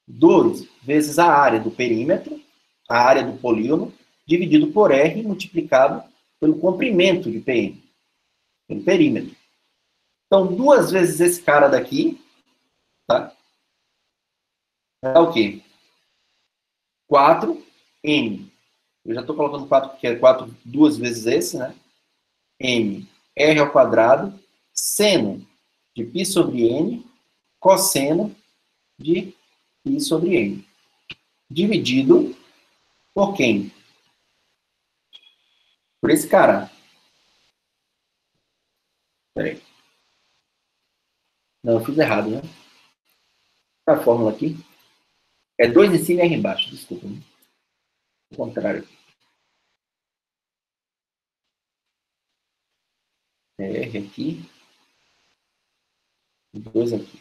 2 vezes a área do perímetro, a área do polígono, dividido por R multiplicado pelo comprimento de PN, pelo perímetro. Então, 2 vezes esse cara daqui, tá? É o quê? 4N. Eu já estou colocando 4 porque é 4 2 vezes esse, né? N, R ao quadrado, seno de π sobre N, cosseno de π sobre N. Dividido por quem? Por esse cara. Peraí. Não, eu fiz errado, né? A fórmula aqui. É 2 em cima e R embaixo, desculpa. Né? O contrário. É R aqui. 2 aqui.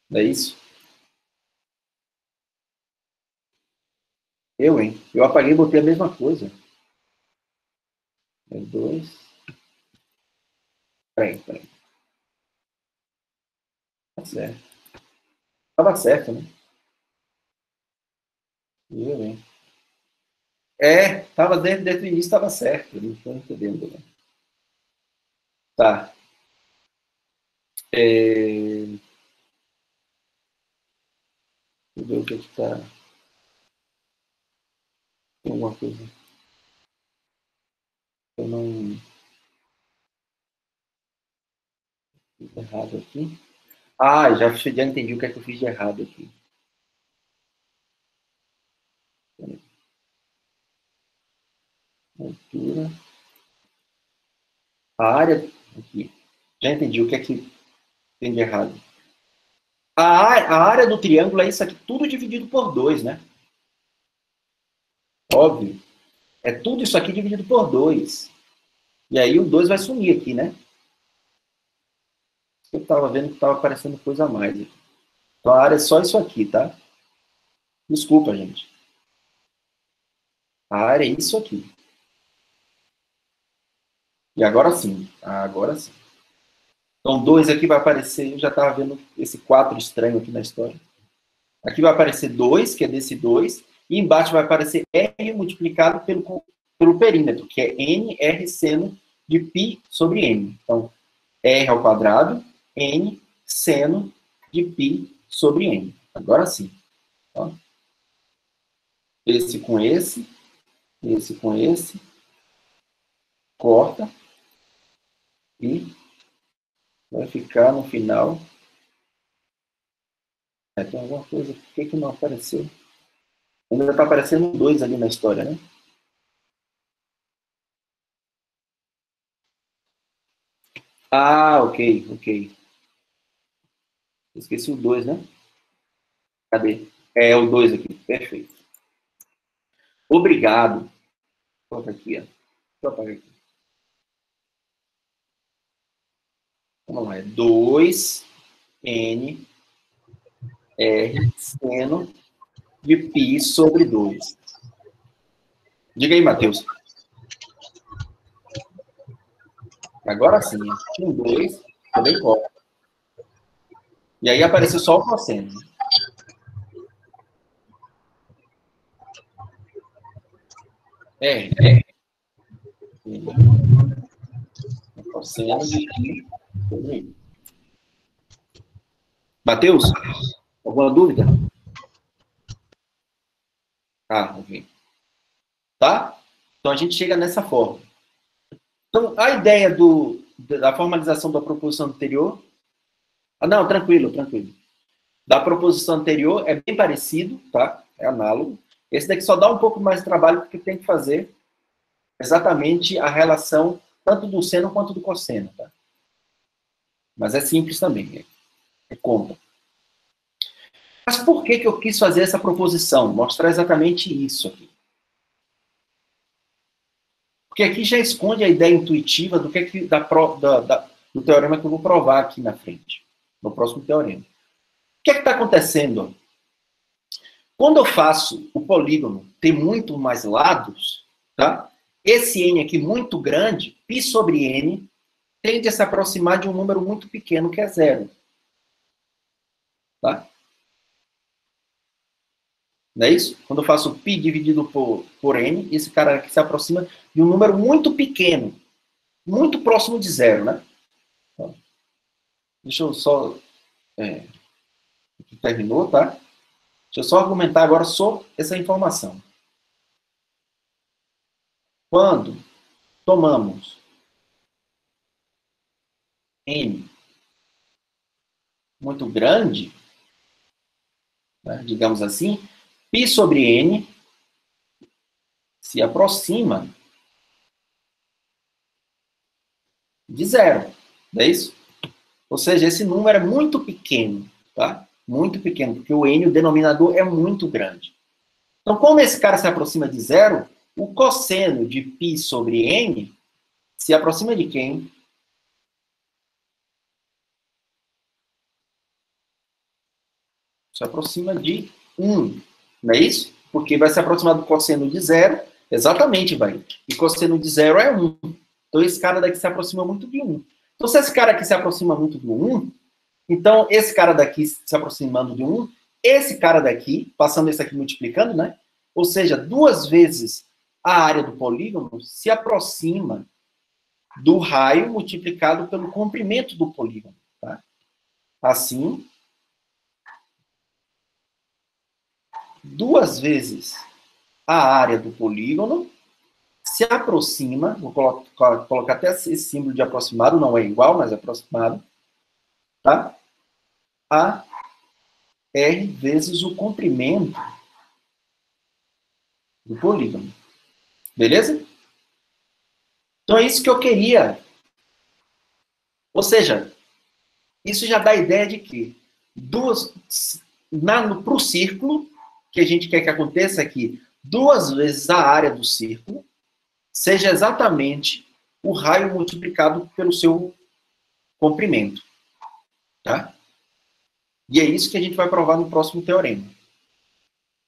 Não é isso? Hein? Eu apaguei e botei a mesma coisa. É 2. Peraí. Tá certo. Tava certo, né? Hein? Tava desde o início, estava certo. Não estou entendendo. Né? Tá. Deixa eu ver o que está. Tem alguma coisa. Eu não. Fiz errado aqui. Já entendi o que é que eu fiz de errado aqui. Altura. A área... Aqui. Já entendi o que é que tem de errado. A área do triângulo é isso aqui, tudo dividido por 2, né? Óbvio. É tudo isso aqui dividido por 2. E aí o 2 vai sumir aqui, né? Eu estava vendo que estava aparecendo coisa a mais. Então a área é só isso aqui, tá? Desculpa, gente. A área é isso aqui. E agora sim. Agora sim. Então 2 aqui vai aparecer, eu já estava vendo esse 4 estranho aqui na história. Aqui vai aparecer 2, que é desse 2, e embaixo vai aparecer R multiplicado pelo perímetro, que é NR seno de π sobre N. Então, R ao quadrado, N seno de π sobre N. Agora sim. Ó. Esse com esse com esse, corta, e vai ficar no final. Tem alguma coisa, por que não apareceu? Ainda está aparecendo 2 ali na história, né? Ah, ok. Esqueci o 2, né? Cadê? É o 2 aqui, perfeito. Obrigado. Coloca aqui, ó. Deixa eu apagar aqui. Vamos lá, é 2N R seno de π sobre 2. Diga aí, Matheus. Agora sim, tinha 2, também corta. E aí apareceu só o cosseno. Cosseno de π sobre 1. Matheus, alguma dúvida? Ah, ok. Tá? Então a gente chega nessa forma. Então, a ideia da formalização da proposição anterior... Ah, não, tranquilo. Da proposição anterior é bem parecido, tá? É análogo. Esse daqui só dá um pouco mais de trabalho, porque tem que fazer exatamente a relação tanto do seno quanto do cosseno, tá? Mas é simples também, é conta. Mas por que eu quis fazer essa proposição? Mostrar exatamente isso aqui. Porque aqui já esconde a ideia intuitiva do do teorema que eu vou provar aqui na frente, no próximo teorema. O que está acontecendo? Quando eu faço o polígono ter muito mais lados, tá? Esse n aqui muito grande, π sobre n, tende a se aproximar de um número muito pequeno, que é 0. Tá? Não é isso? Quando eu faço π dividido por n, esse cara aqui se aproxima de um número muito pequeno, muito próximo de 0, né? Então, deixa eu só... terminou, tá? Deixa eu só argumentar agora sobre essa informação. Quando tomamos n muito grande, né, digamos assim, π sobre n se aproxima de 0. Não é isso? Ou seja, esse número é muito pequeno, tá? Muito pequeno, porque o n, o denominador, é muito grande. Então, como esse cara se aproxima de 0, o cosseno de π sobre n se aproxima de quem? Se aproxima de 1. Não é isso? Porque vai se aproximar do cosseno de 0. Exatamente, vai. E cosseno de 0 é 1. Então, esse cara daqui se aproxima muito de 1. Então, se esse cara aqui se aproxima muito do 1, então, esse cara daqui se aproximando de 1, esse cara daqui, passando esse aqui multiplicando, né? Ou seja, 2 vezes a área do polígono se aproxima do raio multiplicado pelo comprimento do polígono. Tá? Assim, 2 vezes a área do polígono se aproxima, vou colocar até esse símbolo de aproximado, não é igual, mas é aproximado, tá? A R vezes o comprimento do polígono. Beleza? Então é isso que eu queria. Ou seja, isso já dá a ideia de que para o círculo, que a gente quer que aconteça aqui, 2 vezes a área do círculo seja exatamente o raio multiplicado pelo seu comprimento. Tá? E é isso que a gente vai provar no próximo teorema.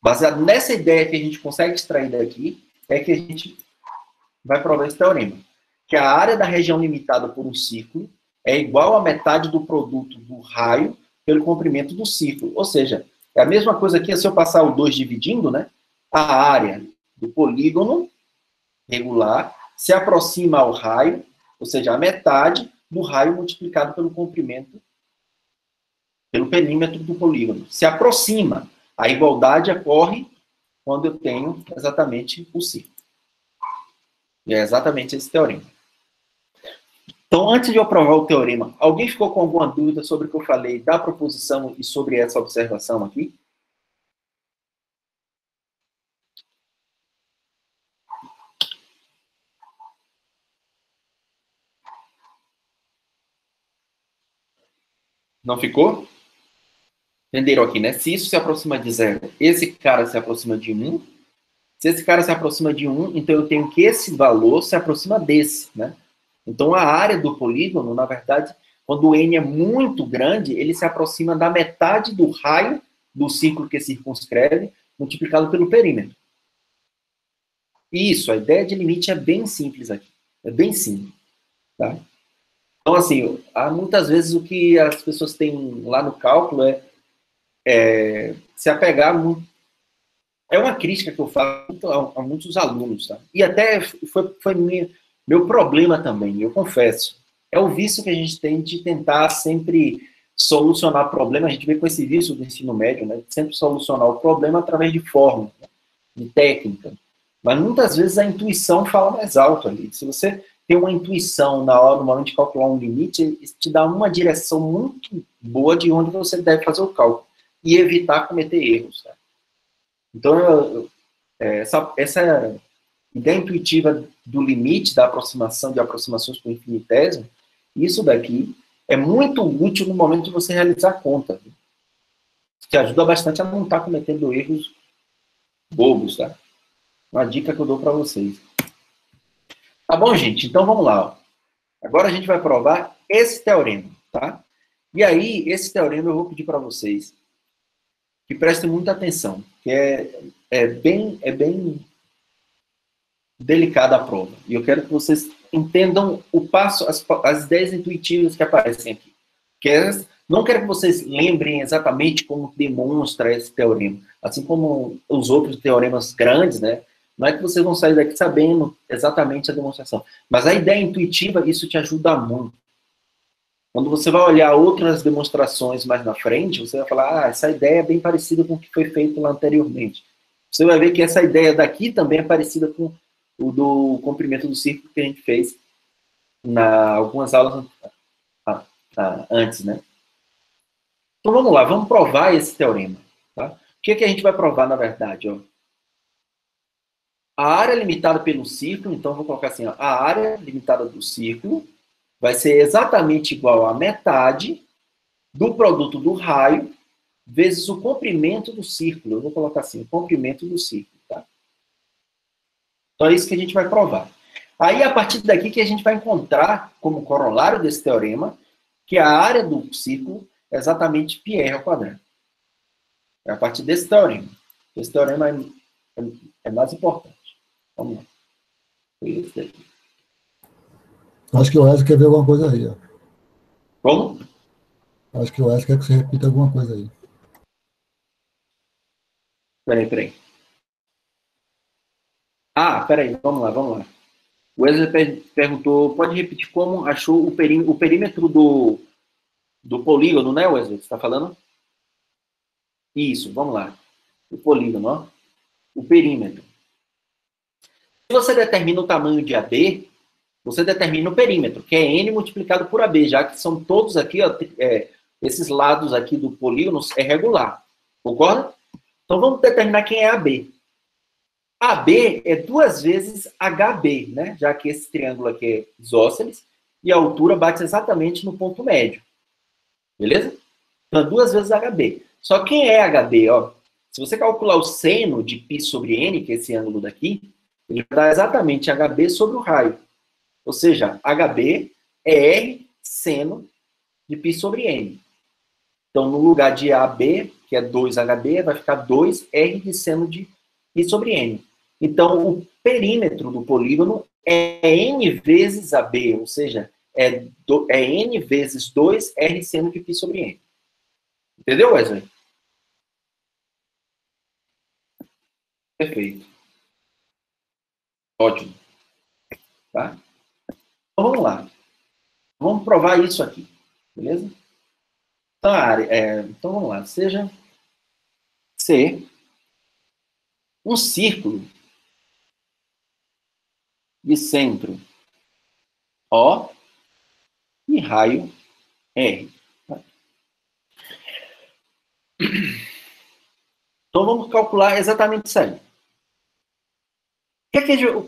Baseado nessa ideia que a gente consegue extrair daqui, é que a gente vai provar esse teorema. Que a área da região limitada por um círculo é igual à metade do produto do raio pelo comprimento do círculo. Ou seja, é a mesma coisa aqui, se eu passar o 2 dividindo, né? A área do polígono regular se aproxima ao raio, ou seja, a metade do raio multiplicado pelo comprimento, pelo perímetro do polígono. Se aproxima. A igualdade ocorre quando eu tenho exatamente o círculo. E é exatamente esse teorema. Então, antes de eu provar o teorema, alguém ficou com alguma dúvida sobre o que eu falei da proposição e sobre essa observação aqui? Não ficou? Entenderam aqui, né? Se isso se aproxima de 0, esse cara se aproxima de 1. Se esse cara se aproxima de 1, então eu tenho que esse valor se aproxima desse, né? Então, a área do polígono, na verdade, quando o n é muito grande, ele se aproxima da metade do raio do círculo que circunscreve, multiplicado pelo perímetro. Isso, a ideia de limite é bem simples aqui. É bem simples. Tá? Então, assim, há muitas vezes o que as pessoas têm lá no cálculo é se apegar muito. É uma crítica que eu faço a muitos alunos. Tá? E até foi meu problema também, eu confesso. É o vício que a gente tem de tentar sempre solucionar problema. A gente vê com esse vício do ensino médio, né? Sempre solucionar o problema através de fórmula, né? De técnica. Mas muitas vezes a intuição fala mais alto ali. Se você tem uma intuição na hora, no momento de calcular um limite, isso te dá uma direção muito boa de onde você deve fazer o cálculo e evitar cometer erros. Tá? Então, essa ideia intuitiva do limite, da aproximação, de aproximações com o infinitésimo, isso daqui é muito útil no momento de você realizar a conta. Viu? Que ajuda bastante a não estar cometendo erros bobos, tá? Uma dica que eu dou para vocês. Tá bom, gente? Então, vamos lá. Ó. Agora a gente vai provar esse teorema, tá? E aí, esse teorema eu vou pedir para vocês que prestem muita atenção, que é bem delicada a prova. E eu quero que vocês entendam o passo, as ideias intuitivas que aparecem aqui. Não quero que vocês lembrem exatamente como demonstra esse teorema. Assim como os outros teoremas grandes, né? Não é que vocês vão sair daqui sabendo exatamente a demonstração. Mas a ideia intuitiva, isso te ajuda muito. Quando você vai olhar outras demonstrações mais na frente, você vai falar, essa ideia é bem parecida com o que foi feito lá anteriormente. Você vai ver que essa ideia daqui também é parecida com o do comprimento do círculo que a gente fez algumas aulas antes, né? Então vamos lá, vamos provar esse teorema. Tá? O que a gente vai provar, na verdade? Ó? A área limitada pelo círculo, então vou colocar assim, ó, a área limitada do círculo vai ser exatamente igual a metade do produto do raio vezes o comprimento do círculo. Eu vou colocar assim, o comprimento do círculo. Tá? Então é isso que a gente vai provar. Aí, a partir daqui, que a gente vai encontrar, como corolário desse teorema, que a área do círculo é exatamente πr ao quadrado. É a partir desse teorema. Esse teorema é mais importante. Vamos lá. Esse daqui. Acho que o Wesley quer ver alguma coisa aí. Ó. Como? Acho que o Wesley quer que você repita alguma coisa aí. Peraí. Peraí, vamos lá. O Wesley perguntou, pode repetir como achou o perímetro do polígono, né, Wesley? Você está falando? Isso, vamos lá. O polígono, ó. O perímetro. Se você determina o tamanho de AB, você determina o perímetro, que é N multiplicado por AB, já que são todos aqui, ó, esses lados aqui do polígono é regular. Concorda? Então vamos determinar quem é AB. AB é 2 vezes HB, né? Já que esse triângulo aqui é isósceles e a altura bate exatamente no ponto médio. Beleza? Então, 2 vezes HB. Só quem é HB, ó? Se você calcular o seno de π sobre n, que é esse ângulo daqui, ele vai dar exatamente HB sobre o raio. Ou seja, HB é R seno de π sobre n. Então, no lugar de AB, que é 2HB, vai ficar 2R de seno de π sobre n. Então, o perímetro do polígono é n vezes AB, ou seja, é n vezes 2R seno de π sobre n. Entendeu, Wesley? Perfeito. Ótimo. Tá? Então, vamos lá. Vamos provar isso aqui. Beleza? Então, então vamos lá. Seja C um círculo de centro O e raio R. Então vamos calcular exatamente isso aí.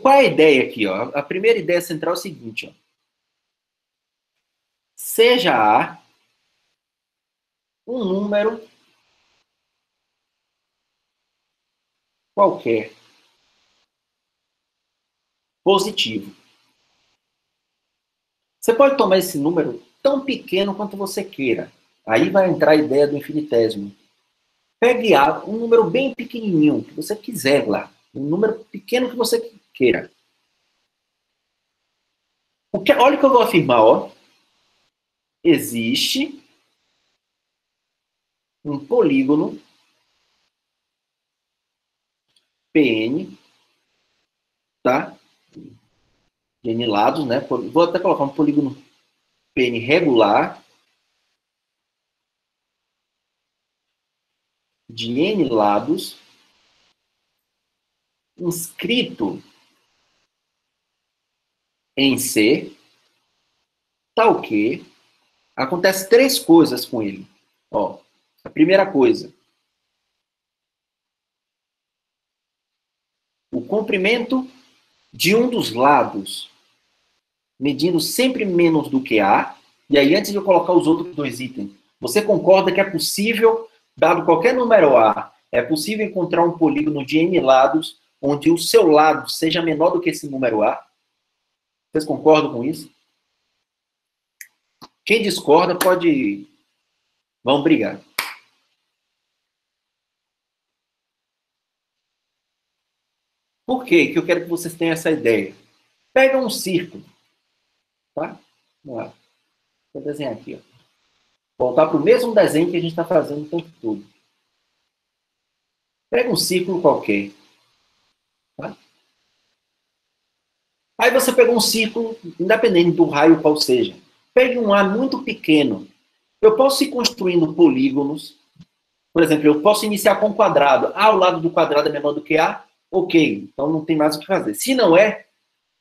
Qual é a ideia aqui? Ó? A primeira ideia central é o seguinte. Ó. Seja A um número qualquer positivo. Você pode tomar esse número tão pequeno quanto você queira. Aí vai entrar a ideia do infinitésimo. Pegue um número bem pequenininho, que você quiser lá. Um número pequeno que você queira. Olha o que eu vou afirmar. Ó. Existe um polígono PN, tá? De N lados, né? Vou até colocar um polígono PN regular de N lados inscrito em C, tal que acontece 3 coisas com ele. Ó, a primeira coisa, o comprimento de um dos lados medindo sempre menos do que A, e aí antes de eu colocar os outros 2 itens, você concorda que é possível, dado qualquer número A, é possível encontrar um polígono de N lados onde o seu lado seja menor do que esse número A? Vocês concordam com isso? Quem discorda pode... Vamos brigar. Por quê? Que eu quero que vocês tenham essa ideia. Pega um círculo. Tá? Vamos lá. Vou desenhar aqui. Ó. Voltar para o mesmo desenho que a gente está fazendo o tempo todo. Pega um círculo qualquer. Tá? Aí você pegou um círculo, independente do raio qual seja. Pegue um A muito pequeno. Eu posso ir construindo polígonos. Por exemplo, eu posso iniciar com um quadrado. Ah, o lado do quadrado é menor do que A? Ok, então não tem mais o que fazer. Se não é,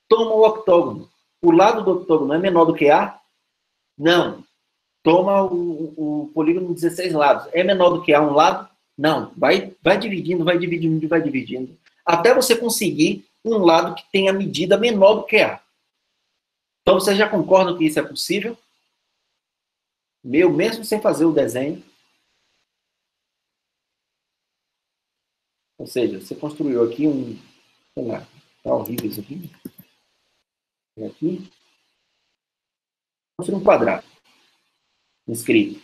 toma o octógono. O lado do octógono é menor do que A? Não. Toma o polígono 16 lados. É menor do que A um lado? Não. Vai dividindo, vai dividindo, vai dividindo. Até você conseguir um lado que tenha medida menor do que A. Então, vocês já concordam que isso é possível? Mesmo sem fazer o desenho. Ou seja, você construiu aqui um... Sei lá, tá horrível isso aqui. Aqui. Construir um quadrado. Inscrito.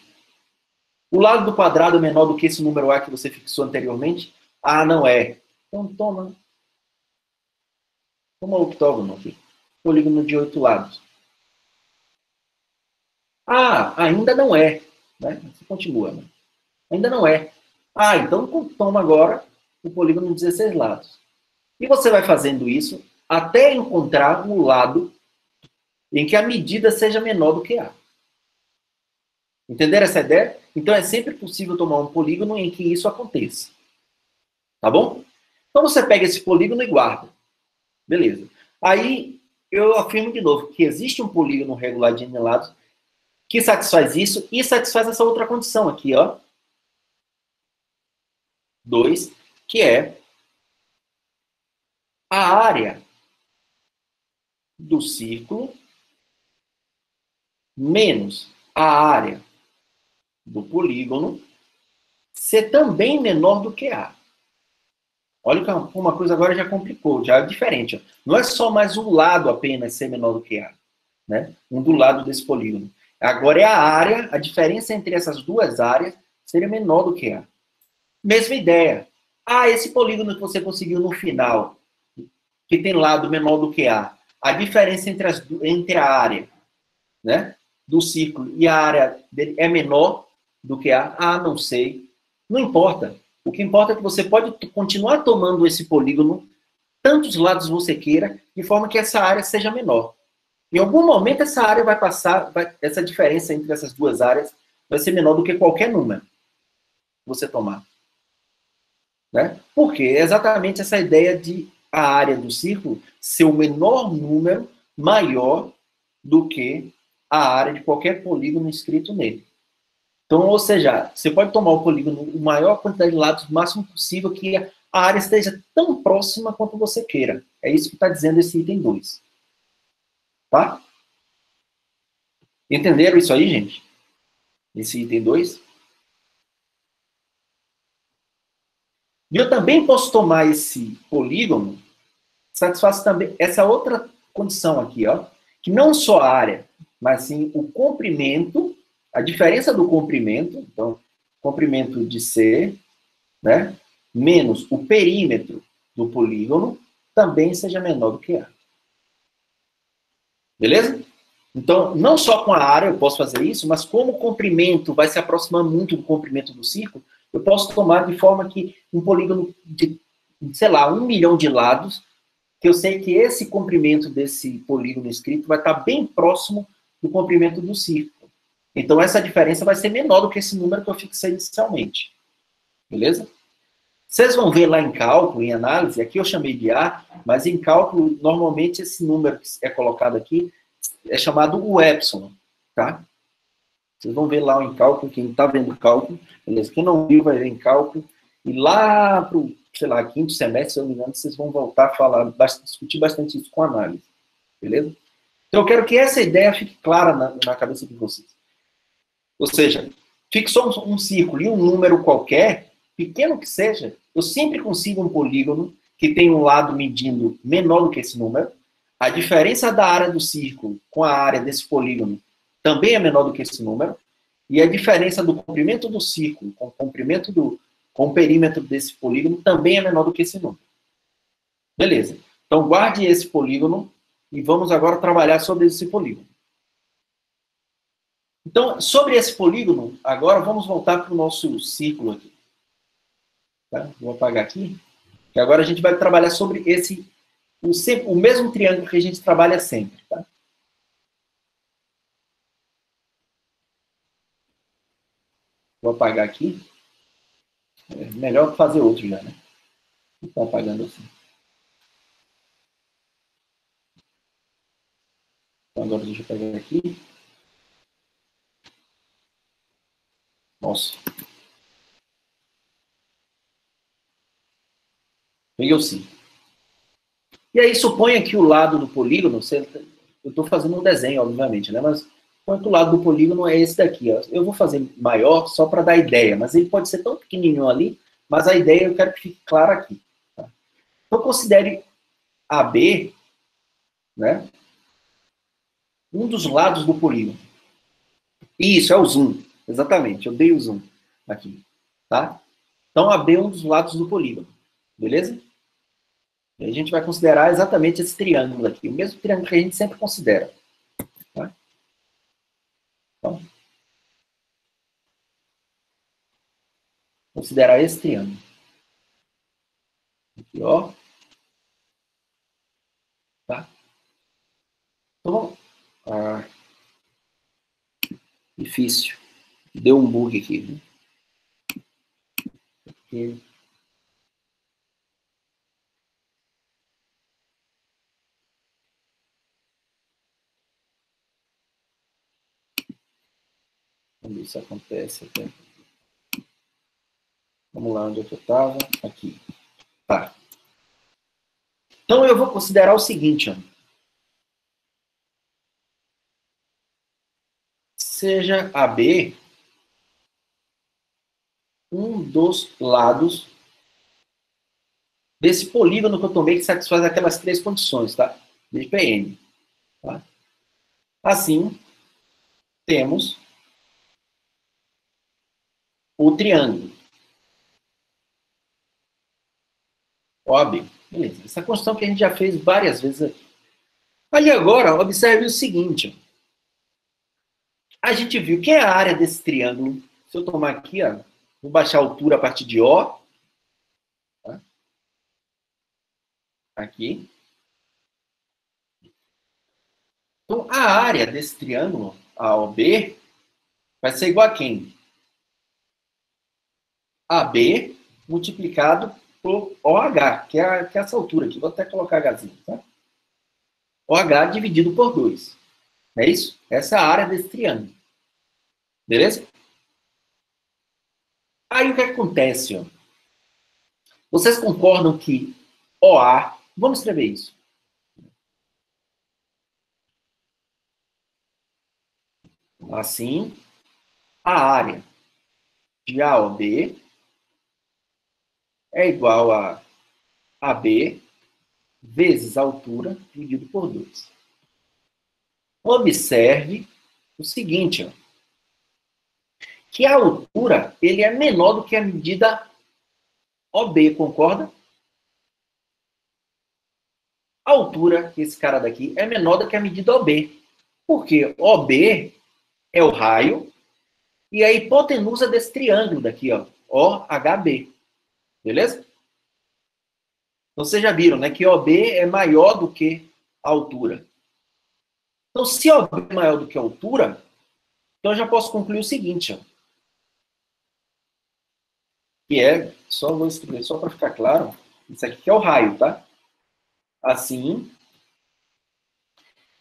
O lado do quadrado é menor do que esse número A que você fixou anteriormente? Ah, não é. Então, toma o octógono aqui. Polígono de 8 lados. Ah, ainda não é. Né? Você continua. Né? Ainda não é. Ah, então toma agora o polígono de 16 lados. E você vai fazendo isso até encontrar um lado em que a medida seja menor do que A. Entenderam essa ideia? Então é sempre possível tomar um polígono em que isso aconteça. Tá bom? Então você pega esse polígono e guarda. Beleza. Aí eu afirmo de novo que existe um polígono regular de N lados que satisfaz isso e satisfaz essa outra condição aqui, ó. 2, que é a área do círculo menos a área do polígono ser também menor do que A. Olha que uma coisa agora já complicou, já é diferente. Ó. Não é só mais um lado apenas ser menor do que A. Né? Um do lado desse polígono. Agora é a área, a diferença entre essas duas áreas seria menor do que A. Mesma ideia. Esse polígono que você conseguiu no final, que tem lado menor do que a diferença entre a área, né, do círculo e a área dele é menor do que não sei. Não importa. O que importa é que você pode continuar tomando esse polígono, tantos lados você queira, de forma que essa área seja menor. Em algum momento essa área vai passar, essa diferença entre essas duas áreas vai ser menor do que qualquer número que você tomar. Né? Porque é exatamente essa ideia de a área do círculo ser o menor número maior do que a área de qualquer polígono inscrito nele. Então, ou seja, você pode tomar o polígono, a maior quantidade de lados, o máximo possível, que a área esteja tão próxima quanto você queira. É isso que está dizendo esse item 2. Tá? Entenderam isso aí, gente? Esse item 2? E eu também posso tomar esse polígono, satisfaz também essa outra condição aqui, ó, que não só a área, mas sim o comprimento, a diferença do comprimento, então, comprimento de C, né, menos o perímetro do polígono, também seja menor do que A. Beleza? Então, não só com a área eu posso fazer isso, mas como o comprimento vai se aproximar muito do comprimento do círculo, eu posso tomar de forma que um polígono de, sei lá, 1 milhão de lados, que eu sei que esse comprimento desse polígono escrito vai estar bem próximo do comprimento do círculo. Então, essa diferença vai ser menor do que esse número que eu fixei inicialmente. Beleza? Vocês vão ver lá em cálculo, em análise, aqui eu chamei de A, mas em cálculo, normalmente esse número que é colocado aqui é chamado o epsilon, tá? Vocês vão ver lá em cálculo, quem está vendo cálculo, beleza? Quem não viu vai ver em cálculo, e lá para o, sei lá, quinto semestre, se eu não me engano, vocês vão voltar a falar, discutir bastante isso com análise, beleza? Então eu quero que essa ideia fique clara na cabeça de vocês. Ou seja, fixou um círculo e um número qualquer, pequeno que seja, eu sempre consigo um polígono que tem um lado medindo menor do que esse número. A diferença da área do círculo com a área desse polígono também é menor do que esse número. E a diferença do comprimento do círculo com o comprimento com o perímetro desse polígono também é menor do que esse número. Beleza. Então, guarde esse polígono e vamos agora trabalhar sobre esse polígono. Então, sobre esse polígono, agora vamos voltar para o nosso círculo aqui. Tá? Vou apagar aqui. Que agora a gente vai trabalhar sobre o mesmo triângulo que a gente trabalha sempre. Tá? Vou apagar aqui. É melhor fazer outro já, né? Estou apagando assim. Então, agora deixa eu pegar aqui. Nossa. Peguei o sim. E aí, suponha que o lado do polígono, eu estou fazendo um desenho, obviamente, né? Mas suponha que o lado do polígono é esse daqui. Ó. Eu vou fazer maior só para dar ideia, mas ele pode ser tão pequenininho ali, mas a ideia eu quero que fique clara aqui. Tá? Então, considere AB, né? Um dos lados do polígono. Isso, é o zoom. Exatamente, eu dei o zoom aqui. Tá? Então, AB é um dos lados do polígono. Beleza? E a gente vai considerar exatamente esse triângulo aqui. O mesmo triângulo que a gente sempre considera. Tá? Então, considerar esse triângulo. Aqui, ó. Tá? Então, difícil. Deu um bug aqui. Viu? Aqui. Vamos ver se acontece aqui. Vamos lá onde é que eu estava. Aqui. Tá. Então, eu vou considerar o seguinte, ó. Seja AB um dos lados desse polígono que eu tomei que satisfaz aquelas três condições, tá? De Pn. Tá? Assim, temos o triângulo OAB. Beleza. Essa construção que a gente já fez várias vezes aqui. Aí agora, observe o seguinte. A gente viu que é a área desse triângulo. Se eu tomar aqui, ó, vou baixar a altura a partir de O. Tá? Aqui. Então, a área desse triângulo, AOB, vai ser igual a quem? AB multiplicado por OH, que é essa altura aqui. Vou até colocar Hzinho, tá? OH dividido por 2. É isso? Essa é a área desse triângulo. Beleza? Aí o que acontece? Ó? Vocês concordam que OA... Vamos escrever isso. Assim, a área de AOB é igual a AB vezes a altura dividido por 2. Observe o seguinte, ó, que a altura ele é menor do que a medida OB, concorda? A altura, esse cara daqui, é menor do que a medida OB. Porque OB é o raio e a hipotenusa desse triângulo daqui, ó, OHB. Beleza? Então, vocês já viram, né, que OB é maior do que a altura. Então, se OB é maior do que a altura, então eu já posso concluir o seguinte, ó, que é, só vou escrever, só para ficar claro, isso aqui que é o raio, tá? Assim,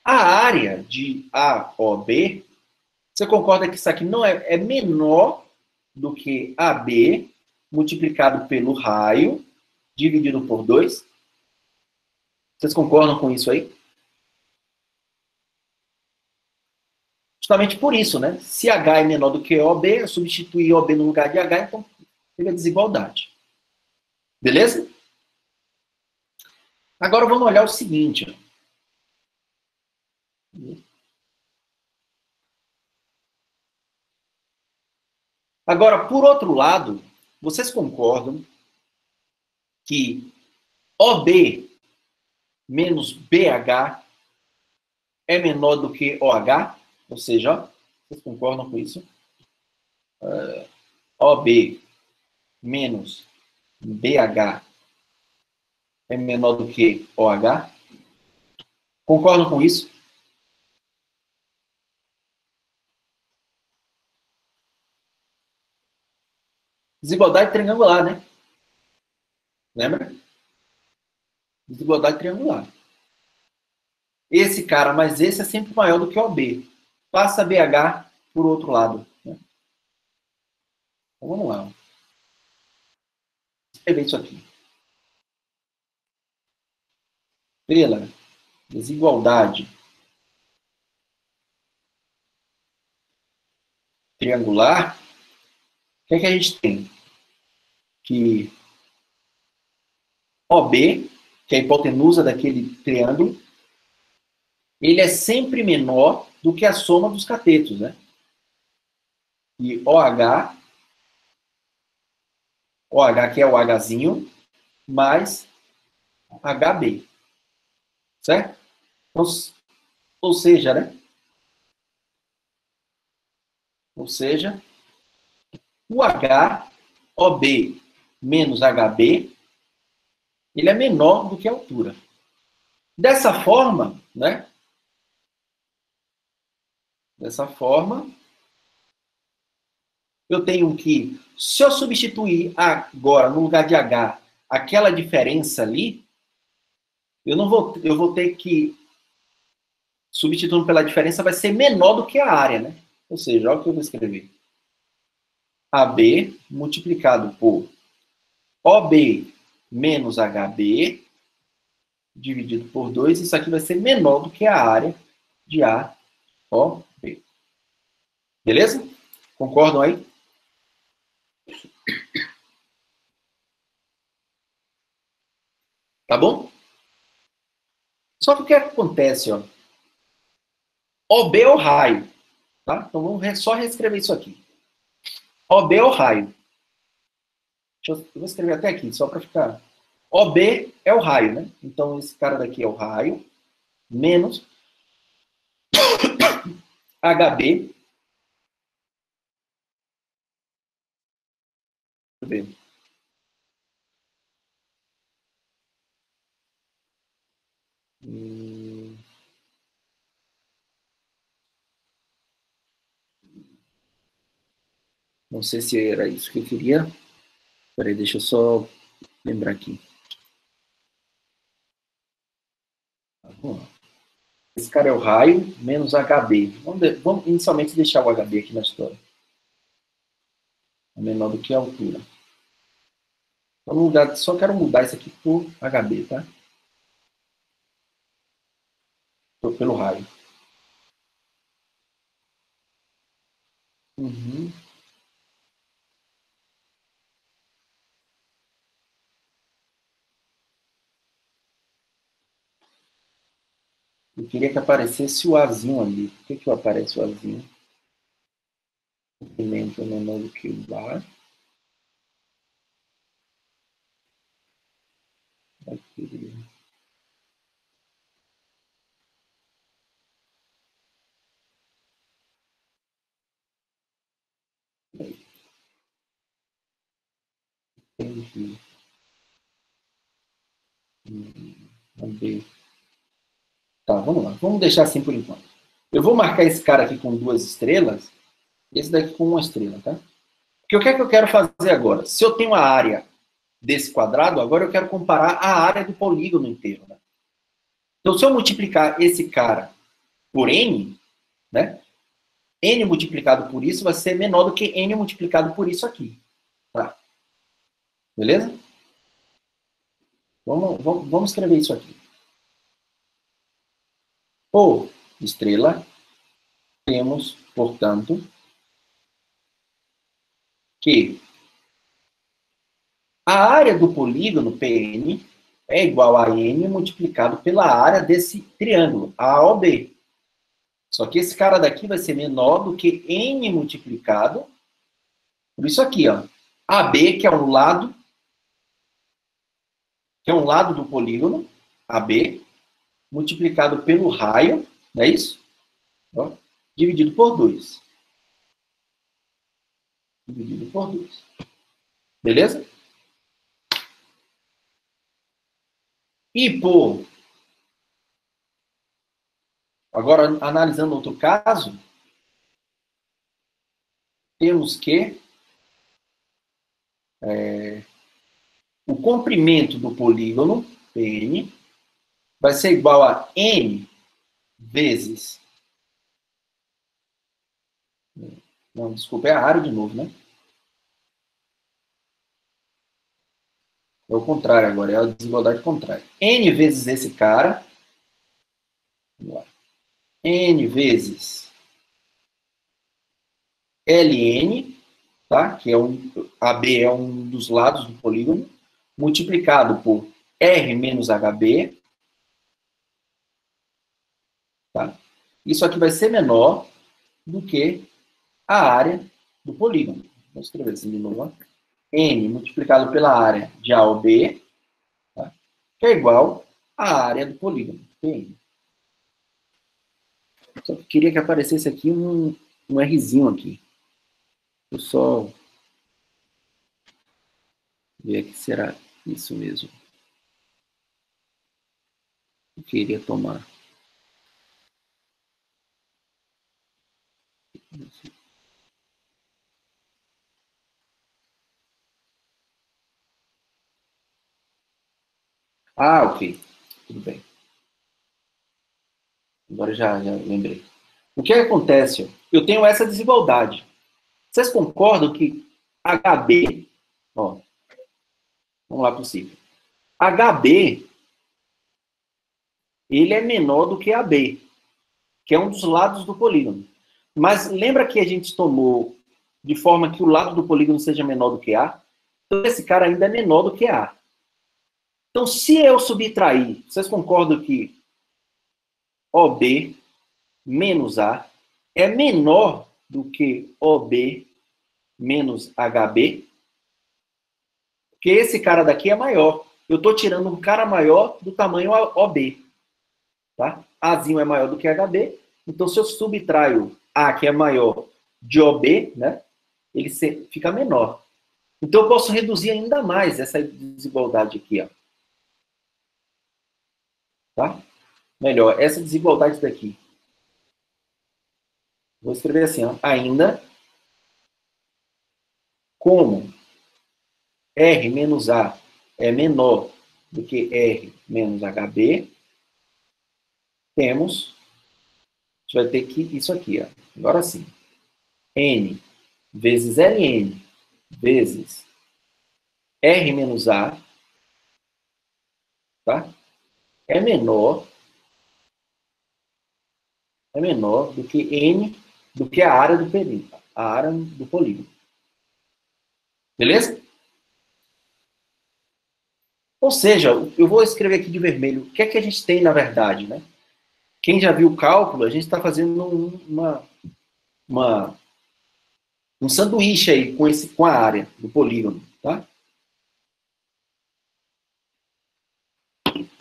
a área de AOB, você concorda que isso aqui não é menor do que AB multiplicado pelo raio dividido por 2? Vocês concordam com isso aí? Justamente por isso, né? Se H é menor do que OB, eu substituir OB no lugar de H, então fica desigualdade. Beleza? Agora vamos olhar o seguinte. Agora, por outro lado, vocês concordam que OB menos BH é menor do que OH? Ou seja, ó, vocês concordam com isso? OB menos BH é menor do que OH? Concordam com isso? Desigualdade triangular, né? Lembra? Desigualdade triangular. Esse cara, mas esse é sempre maior do que OB. Passa BH por outro lado. Né? Então, vamos lá. Vou escrever isso aqui. Pela desigualdade triangular, o que é que a gente tem? Que OB, que é a hipotenusa daquele triângulo, ele é sempre menor do que a soma dos catetos, né? E OH que é o Hzinho, mais HB. Certo? Então, ou seja, né? Ou seja, o H, OB menos HB, ele é menor do que a altura. Dessa forma, né? Dessa forma, eu tenho que, se eu substituir agora, no lugar de H, aquela diferença ali, eu vou ter que, substituindo pela diferença, vai ser menor do que a área, né? Ou seja, olha o que eu vou escrever. AB multiplicado por OB menos HB dividido por 2, isso aqui vai ser menor do que a área de AOB. Beleza? Concordam aí? Tá bom? Só que o que acontece, ó? OB é o raio, tá? Então vamos só reescrever isso aqui. OB é o raio. Eu vou escrever até aqui, só para ficar... OB é o raio, né? Então esse cara daqui é o raio, menos HB. Deixa eu ver. Não sei se era isso que eu queria. Peraí, deixa eu só lembrar aqui. Esse cara é o raio menos HB. Vamos inicialmente deixar o HB aqui na história. É menor do que a altura. Só quero mudar isso aqui por HB, tá? Pelo raio. Uhum. Eu queria que aparecesse o Azinho ali. Por que aparece o Azinho? O comprimento é menor do que o bar. Aqui. Entendi. B. Tá, vamos lá. Vamos deixar assim por enquanto. Eu vou marcar esse cara aqui com 2 estrelas, esse daqui com 1 estrela, tá? Porque o que é que eu quero fazer agora? Se eu tenho a área desse quadrado, agora eu quero comparar a área do polígono inteiro, né? Então, se eu multiplicar esse cara por n, né? N multiplicado por isso vai ser menor do que n multiplicado por isso aqui. Tá? Beleza? Vamos escrever isso aqui. Por estrela, temos, portanto, que a área do polígono PN é igual a n multiplicado pela área desse triângulo, AOB. Só que esse cara daqui vai ser menor do que n multiplicado por isso aqui, ó. AB, que é um lado do polígono, AB, multiplicado pelo raio, não é isso? Ó, dividido por 2. Dividido por 2. Beleza? E por... Agora, analisando outro caso, temos que o comprimento do polígono, PN, vai ser igual a n vezes... Não, desculpa, é a área de novo, né? É o contrário agora, é a desigualdade contrária. N vezes esse cara. Vamos lá. N vezes Ln, tá? Que é AB é um dos lados do polígono, multiplicado por R menos HB. Tá? Isso aqui vai ser menor do que a área do polígono. Vou escrever assim de novo. N multiplicado pela área de A ou B, tá? Que é igual à área do polígono, PN. Só que queria que aparecesse aqui um Rzinho aqui. Eu só ver que será isso mesmo. Eu queria tomar. Ah, ok. Tudo bem. Agora já lembrei. O que acontece? Eu tenho essa desigualdade. Vocês concordam que HB, ó, vamos lá para o ciclo. HB ele é menor do que AB, que é um dos lados do polígono. Mas lembra que a gente tomou de forma que o lado do polígono seja menor do que A? Então, esse cara ainda é menor do que A. Então, se eu subtrair, vocês concordam que OB menos A é menor do que OB menos HB? Porque esse cara daqui é maior. Eu estou tirando um cara maior do tamanho OB. Tá? Azinho é maior do que HB. Então, se eu subtraio A, que é maior, de OB, né, ele fica menor. Então, eu posso reduzir ainda mais essa desigualdade aqui. Ó. Tá? Melhor, essa desigualdade daqui. Vou escrever assim, ó, ainda como R menos A é menor do que R menos HB, temos, a gente vai ter que isso aqui, ó. Agora sim. N vezes Ln vezes R menos A, tá? É menor do que N, do que a área do polígono. A área do polígono. Beleza? Ou seja, eu vou escrever aqui de vermelho. O que é que a gente tem na verdade, né? Quem já viu o cálculo, a gente está fazendo um sanduíche aí com a área do polígono, tá?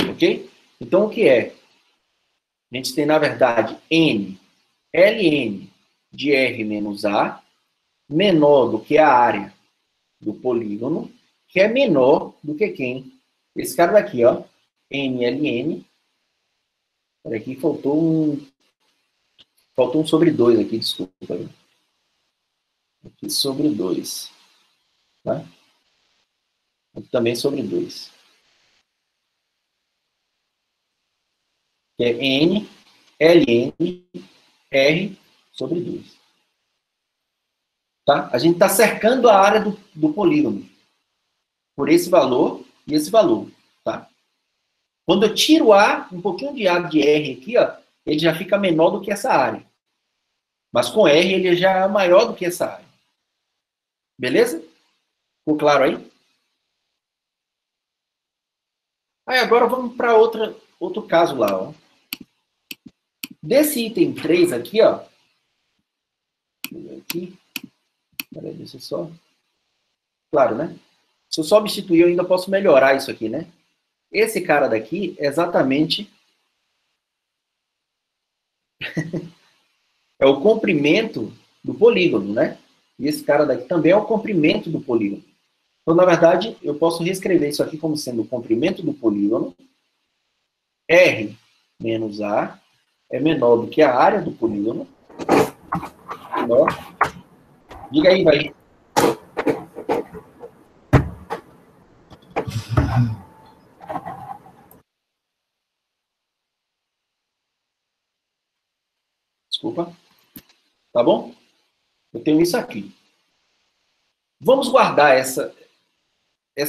Ok? Então, o que é? A gente tem, na verdade, N, Ln de R menos A, menor do que a área do polígono, que é menor do que quem? Esse cara daqui, ó. NLN. Olha aqui, faltou um sobre 2 aqui, desculpa. Aqui sobre 2. Tá? Aqui também sobre 2. Que é N, Ln, R sobre 2. Tá? A gente está cercando a área do polígono por esse valor e esse valor. Tá? Quando eu tiro um pouquinho de A de R aqui, ó, ele já fica menor do que essa área. Mas com R ele já é maior do que essa área. Beleza? Ficou claro aí? Aí agora vamos para outro caso lá. Ó. Desse item 3 aqui, ó. Aqui. Peraí, deixa eu só. Claro, né? Se eu substituir, eu ainda posso melhorar isso aqui, né? Esse cara daqui é exatamente é o comprimento do polígono, né? E esse cara daqui também é o comprimento do polígono. Então, na verdade, eu posso reescrever isso aqui como sendo o comprimento do polígono. R menos A é menor do que a área do polígono. Menor. Diga aí, vai. Desculpa. Tá bom? Eu tenho isso aqui. Vamos guardar essa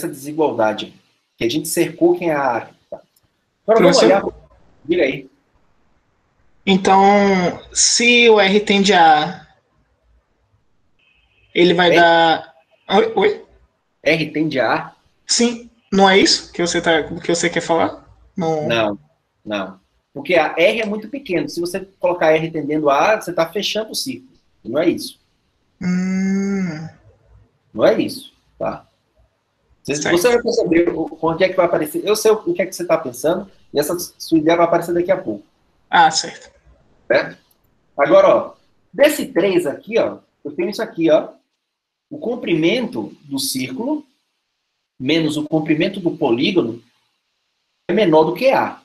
desigualdade que a gente cercou quem é a área. Tá? Agora vamos olhar. Diga aí. Então, se o R tende a A, ele vai dar... Oi? R tende a A? Sim. Não é isso que você quer falar? Não. Porque a R é muito pequeno. Se você colocar R tendendo a A, você está fechando o círculo. Não é isso. Não é isso, tá? Você vai perceber onde é que vai aparecer. Eu sei o que é que você está pensando, e essa sua ideia vai aparecer daqui a pouco. Ah, certo. Certo? Agora, ó, desse 3 aqui, ó, eu tenho isso aqui, ó. O comprimento do círculo menos o comprimento do polígono é menor do que A.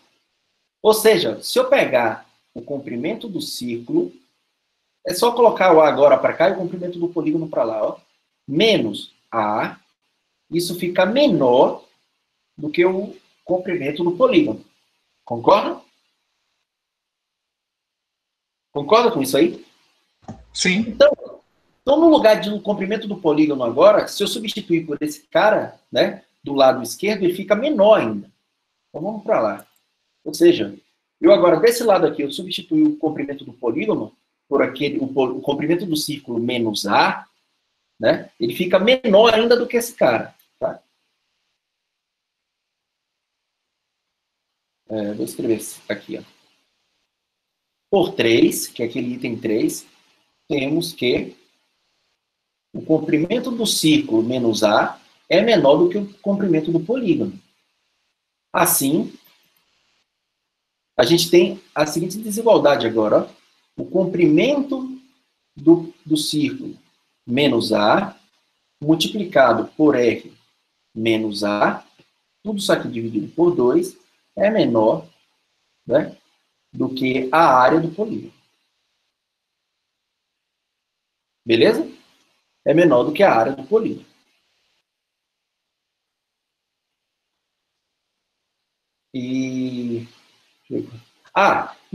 Ou seja, se eu pegar o comprimento do círculo, é só colocar o A agora para cá e o comprimento do polígono para lá, ó. Menos A, isso fica menor do que o comprimento do polígono. Concorda? Concorda com isso aí? Sim. Então, no lugar de um comprimento do polígono agora, se eu substituir por esse cara, né, do lado esquerdo, ele fica menor ainda. Então vamos para lá. Ou seja, Eu agora, desse lado aqui, eu substituí o comprimento do polígono por o comprimento do círculo menos A, né? Ele fica menor ainda do que esse cara, tá? Vou escrever aqui, ó. Por 3, que é aquele item 3, temos que o comprimento do círculo menos A é menor do que o comprimento do polígono. Assim, a gente tem a seguinte desigualdade agora, ó. O comprimento do círculo menos A multiplicado por R menos A, tudo isso aqui dividido por 2, é menor, né, do que a área do polígono. Beleza? É menor do que a área do polígono. E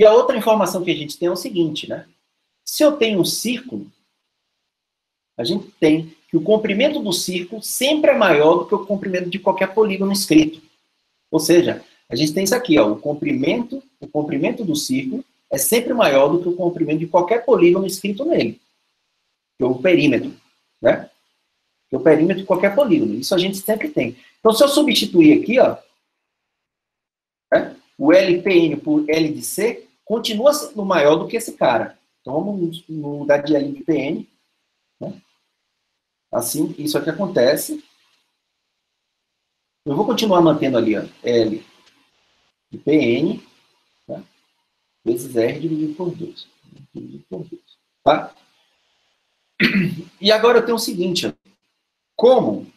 a outra informação que a gente tem é o seguinte, né? Se eu tenho um círculo, a gente tem que o comprimento do círculo sempre é maior do que o comprimento de qualquer polígono escrito. Ou seja, a gente tem isso aqui, ó, o comprimento do círculo é sempre maior do que o comprimento de qualquer polígono escrito nele. Que é o perímetro, né? Que é o perímetro de qualquer polígono. Isso a gente sempre tem. Então, se eu substituir aqui, ó, né, o LPN por L de C, continua sendo maior do que esse cara. Então, vamos no lugar de L de PN, né? Assim, isso aqui acontece. Eu vou continuar mantendo ali, ó, L de PN, tá? Vezes R dividido por 2. Tá? E agora eu tenho o seguinte, ó, como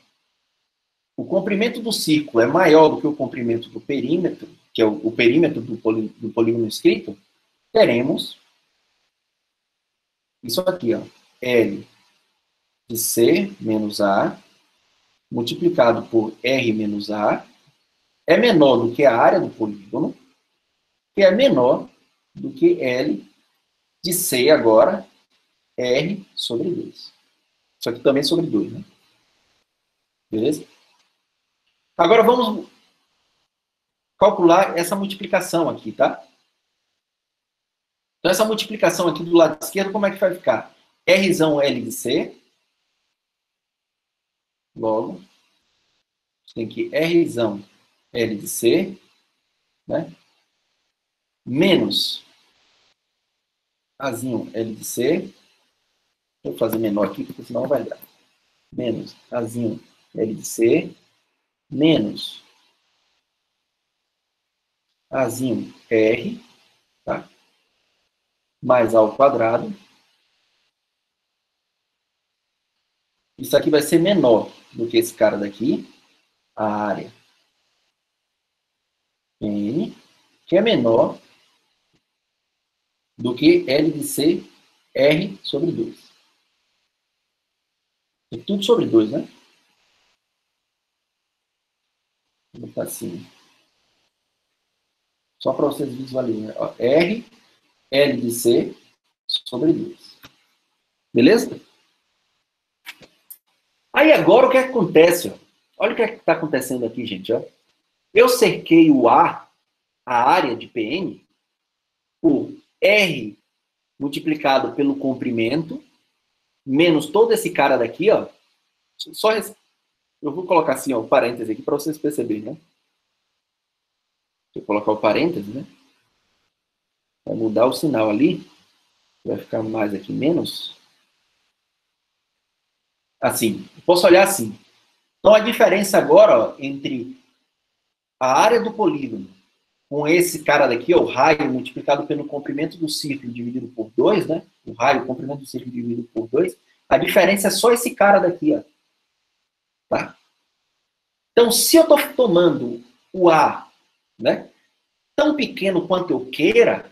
o comprimento do círculo é maior do que o comprimento do perímetro, que é o perímetro do polígono escrito, teremos isso aqui, ó, L de C menos A multiplicado por R menos A é menor do que a área do polígono, que é menor do que L de C agora, R sobre 2. Isso aqui também é sobre 2, né? Beleza? Agora vamos calcular essa multiplicação aqui, tá? Então essa multiplicação aqui do lado esquerdo, como é que vai ficar? Rzão L de C. Logo, tem que Rzão L de C, né? Menos Azinho L de C. Vou fazer menor aqui, porque senão vai dar. Menos Azinho L de C. Menos Azinho R, tá? Mais A ao quadrado. Isso aqui vai ser menor do que esse cara daqui, a área N, que é menor do que L de C, R sobre 2. É tudo sobre 2, né? Vou botar assim. Só para vocês visualizarem. Ó, R, L de C sobre 2. Beleza? Aí agora o que acontece? Ó? Olha o que está acontecendo aqui, gente. Ó. Eu cerquei o A, a área de PN, por R multiplicado pelo comprimento, menos todo esse cara daqui, ó. Só eu vou colocar assim, ó, o parêntese aqui para vocês perceberem, né? Vou colocar o parêntese, né? Vai mudar o sinal ali. Vai ficar mais aqui, menos. Assim. Posso olhar assim. Então, a diferença agora, ó, entre a área do polígono com esse cara daqui, ó, o raio multiplicado pelo comprimento do círculo dividido por 2, né? O raio, o comprimento do círculo dividido por 2. A diferença é só esse cara daqui, ó. Tá? Então, se eu estou tomando o A, né, tão pequeno quanto eu queira,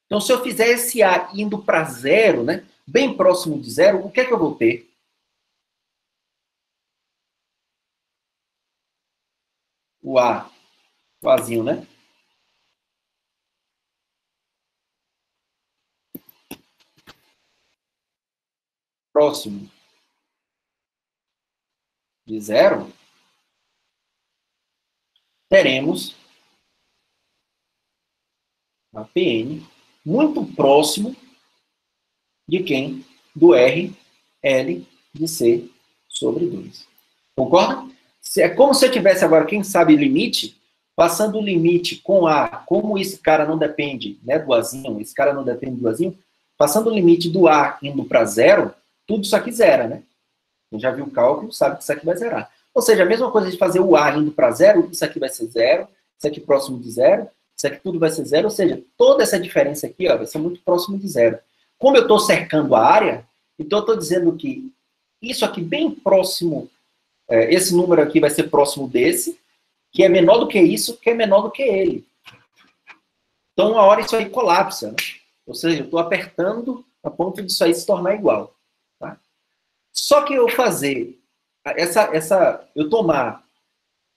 então se eu fizer esse A indo para zero, né, bem próximo de zero, o que é que eu vou ter? O A, o Azinho, né? Próximo de zero, teremos tá? Pn, muito próximo de quem? Do R, L de C sobre 2. Concorda? É como se eu tivesse agora, quem sabe, limite, passando o limite com A, como esse cara não depende, né, do Azinho, esse cara não depende do Azinho, passando o limite do A indo para zero, tudo isso aqui zera, né? Quem já viu o cálculo sabe que isso aqui vai zerar. Ou seja, a mesma coisa de fazer o A indo para zero, isso aqui vai ser zero, isso aqui próximo de zero, isso aqui tudo vai ser zero, ou seja, toda essa diferença aqui ó, vai ser muito próximo de zero. Como eu estou cercando a área, então eu estou dizendo que isso aqui bem próximo, esse número aqui vai ser próximo desse, que é menor do que isso, que é menor do que ele. Então, uma hora isso aí colapsa, né? Ou seja, eu estou apertando a ponto disso aí se tornar igual. Tá? Só que eu fazer eu tomar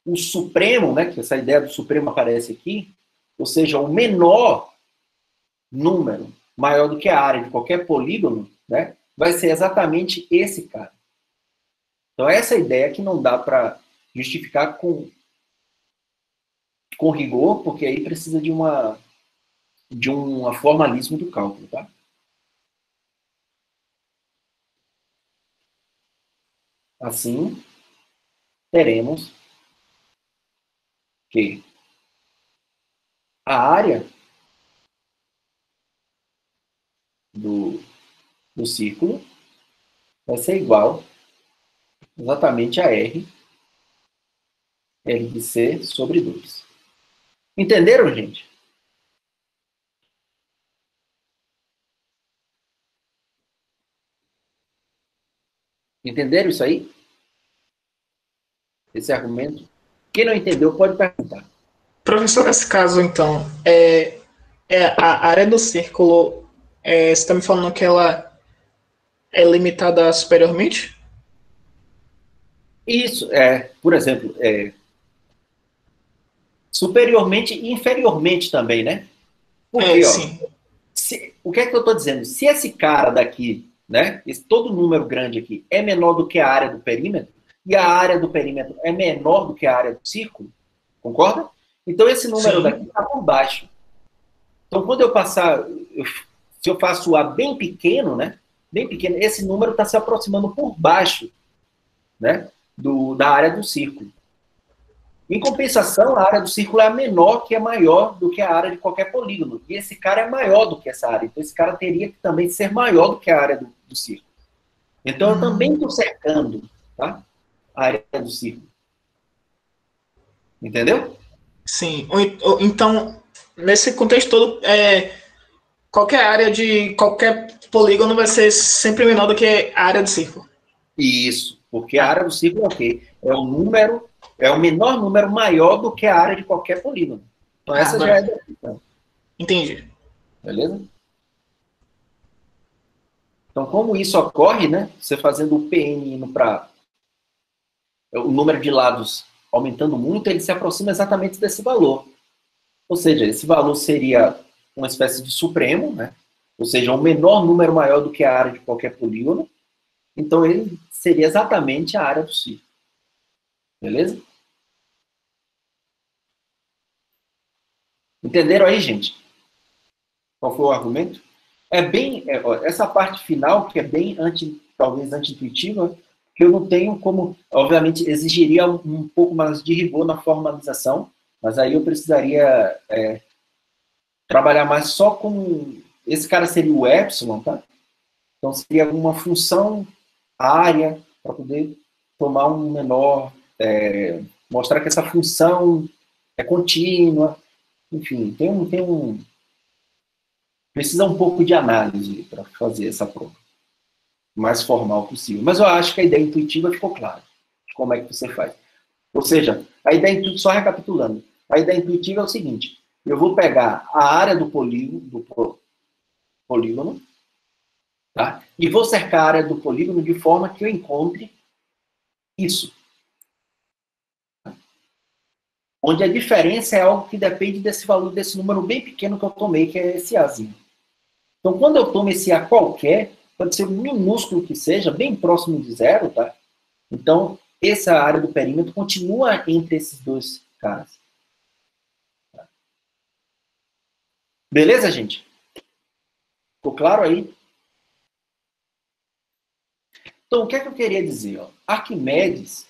o supremo, né, que essa ideia do supremo aparece aqui, ou seja, o menor número maior do que a área de qualquer polígono, né, vai ser exatamente esse cara. Então, essa ideia que não dá para justificar com rigor, porque aí precisa de um formalismo do cálculo, tá? Assim, teremos que a área do círculo vai ser igual exatamente a R de C sobre 2. Entenderam, gente? Entenderam isso aí? Esse argumento? Quem não entendeu pode perguntar. Professor, nesse caso, então, a área do círculo, você está me falando que ela é limitada superiormente? Isso, por exemplo, superiormente e inferiormente também, né? Porque, Sim. O que é que eu estou dizendo? Se esse cara daqui, né, todo número grande aqui, é menor do que a área do perímetro, e a área do perímetro é menor do que a área do círculo, concorda? Então, esse número daqui está por baixo. Então, quando eu passar, se eu faço o A bem pequeno, né, bem pequeno, esse número está se aproximando por baixo, né, da área do círculo. Em compensação, a área do círculo é a menor, que é maior do que a área de qualquer polígono. E esse cara é maior do que essa área. Então, esse cara teria que também ser maior do que a área do círculo. Então, eu também estou cercando, tá, a área do círculo. Entendeu? Sim. Então, nesse contexto todo, qualquer área de qualquer polígono vai ser sempre menor do que a área do círculo. Isso. Porque a área do círculo é o quê? É o menor número maior do que a área de qualquer polígono. Então, essa já é a definição. Entendi. Beleza? Então, como isso ocorre, né? Você fazendo o PN indo para o número de lados aumentando muito, ele se aproxima exatamente desse valor. Ou seja, esse valor seria uma espécie de supremo, né? Ou seja, um menor número maior do que a área de qualquer polígono. Então, ele seria exatamente a área do círculo. Beleza? Entenderam aí, gente? Qual foi o argumento? Essa parte final, que é bem, talvez, anti-intuitiva, que eu não tenho como, obviamente, exigiria um pouco mais de rigor na formalização, mas aí eu precisaria trabalhar mais só com... Esse cara seria o epsilon, tá? Então, seria uma função área para poder tomar um menor... mostrar que essa função é contínua. Enfim, precisa um pouco de análise para fazer essa prova. O mais formal possível. Mas eu acho que a ideia intuitiva ficou clara. Como é que você faz. Ou seja, a ideia intuitiva, só recapitulando, a ideia intuitiva é o seguinte: eu vou pegar a área do polígono, tá? E vou cercar a área do polígono de forma que eu encontre isso. Onde a diferença é algo que depende desse valor, desse número bem pequeno que eu tomei, que é esse Azinho. Então, quando eu tomo esse A qualquer, pode ser minúsculo que seja, bem próximo de zero, tá? Então, essa área do perímetro continua entre esses dois caras. Beleza, gente? Ficou claro aí? Então, o que é que eu queria dizer? Ó? Arquimedes,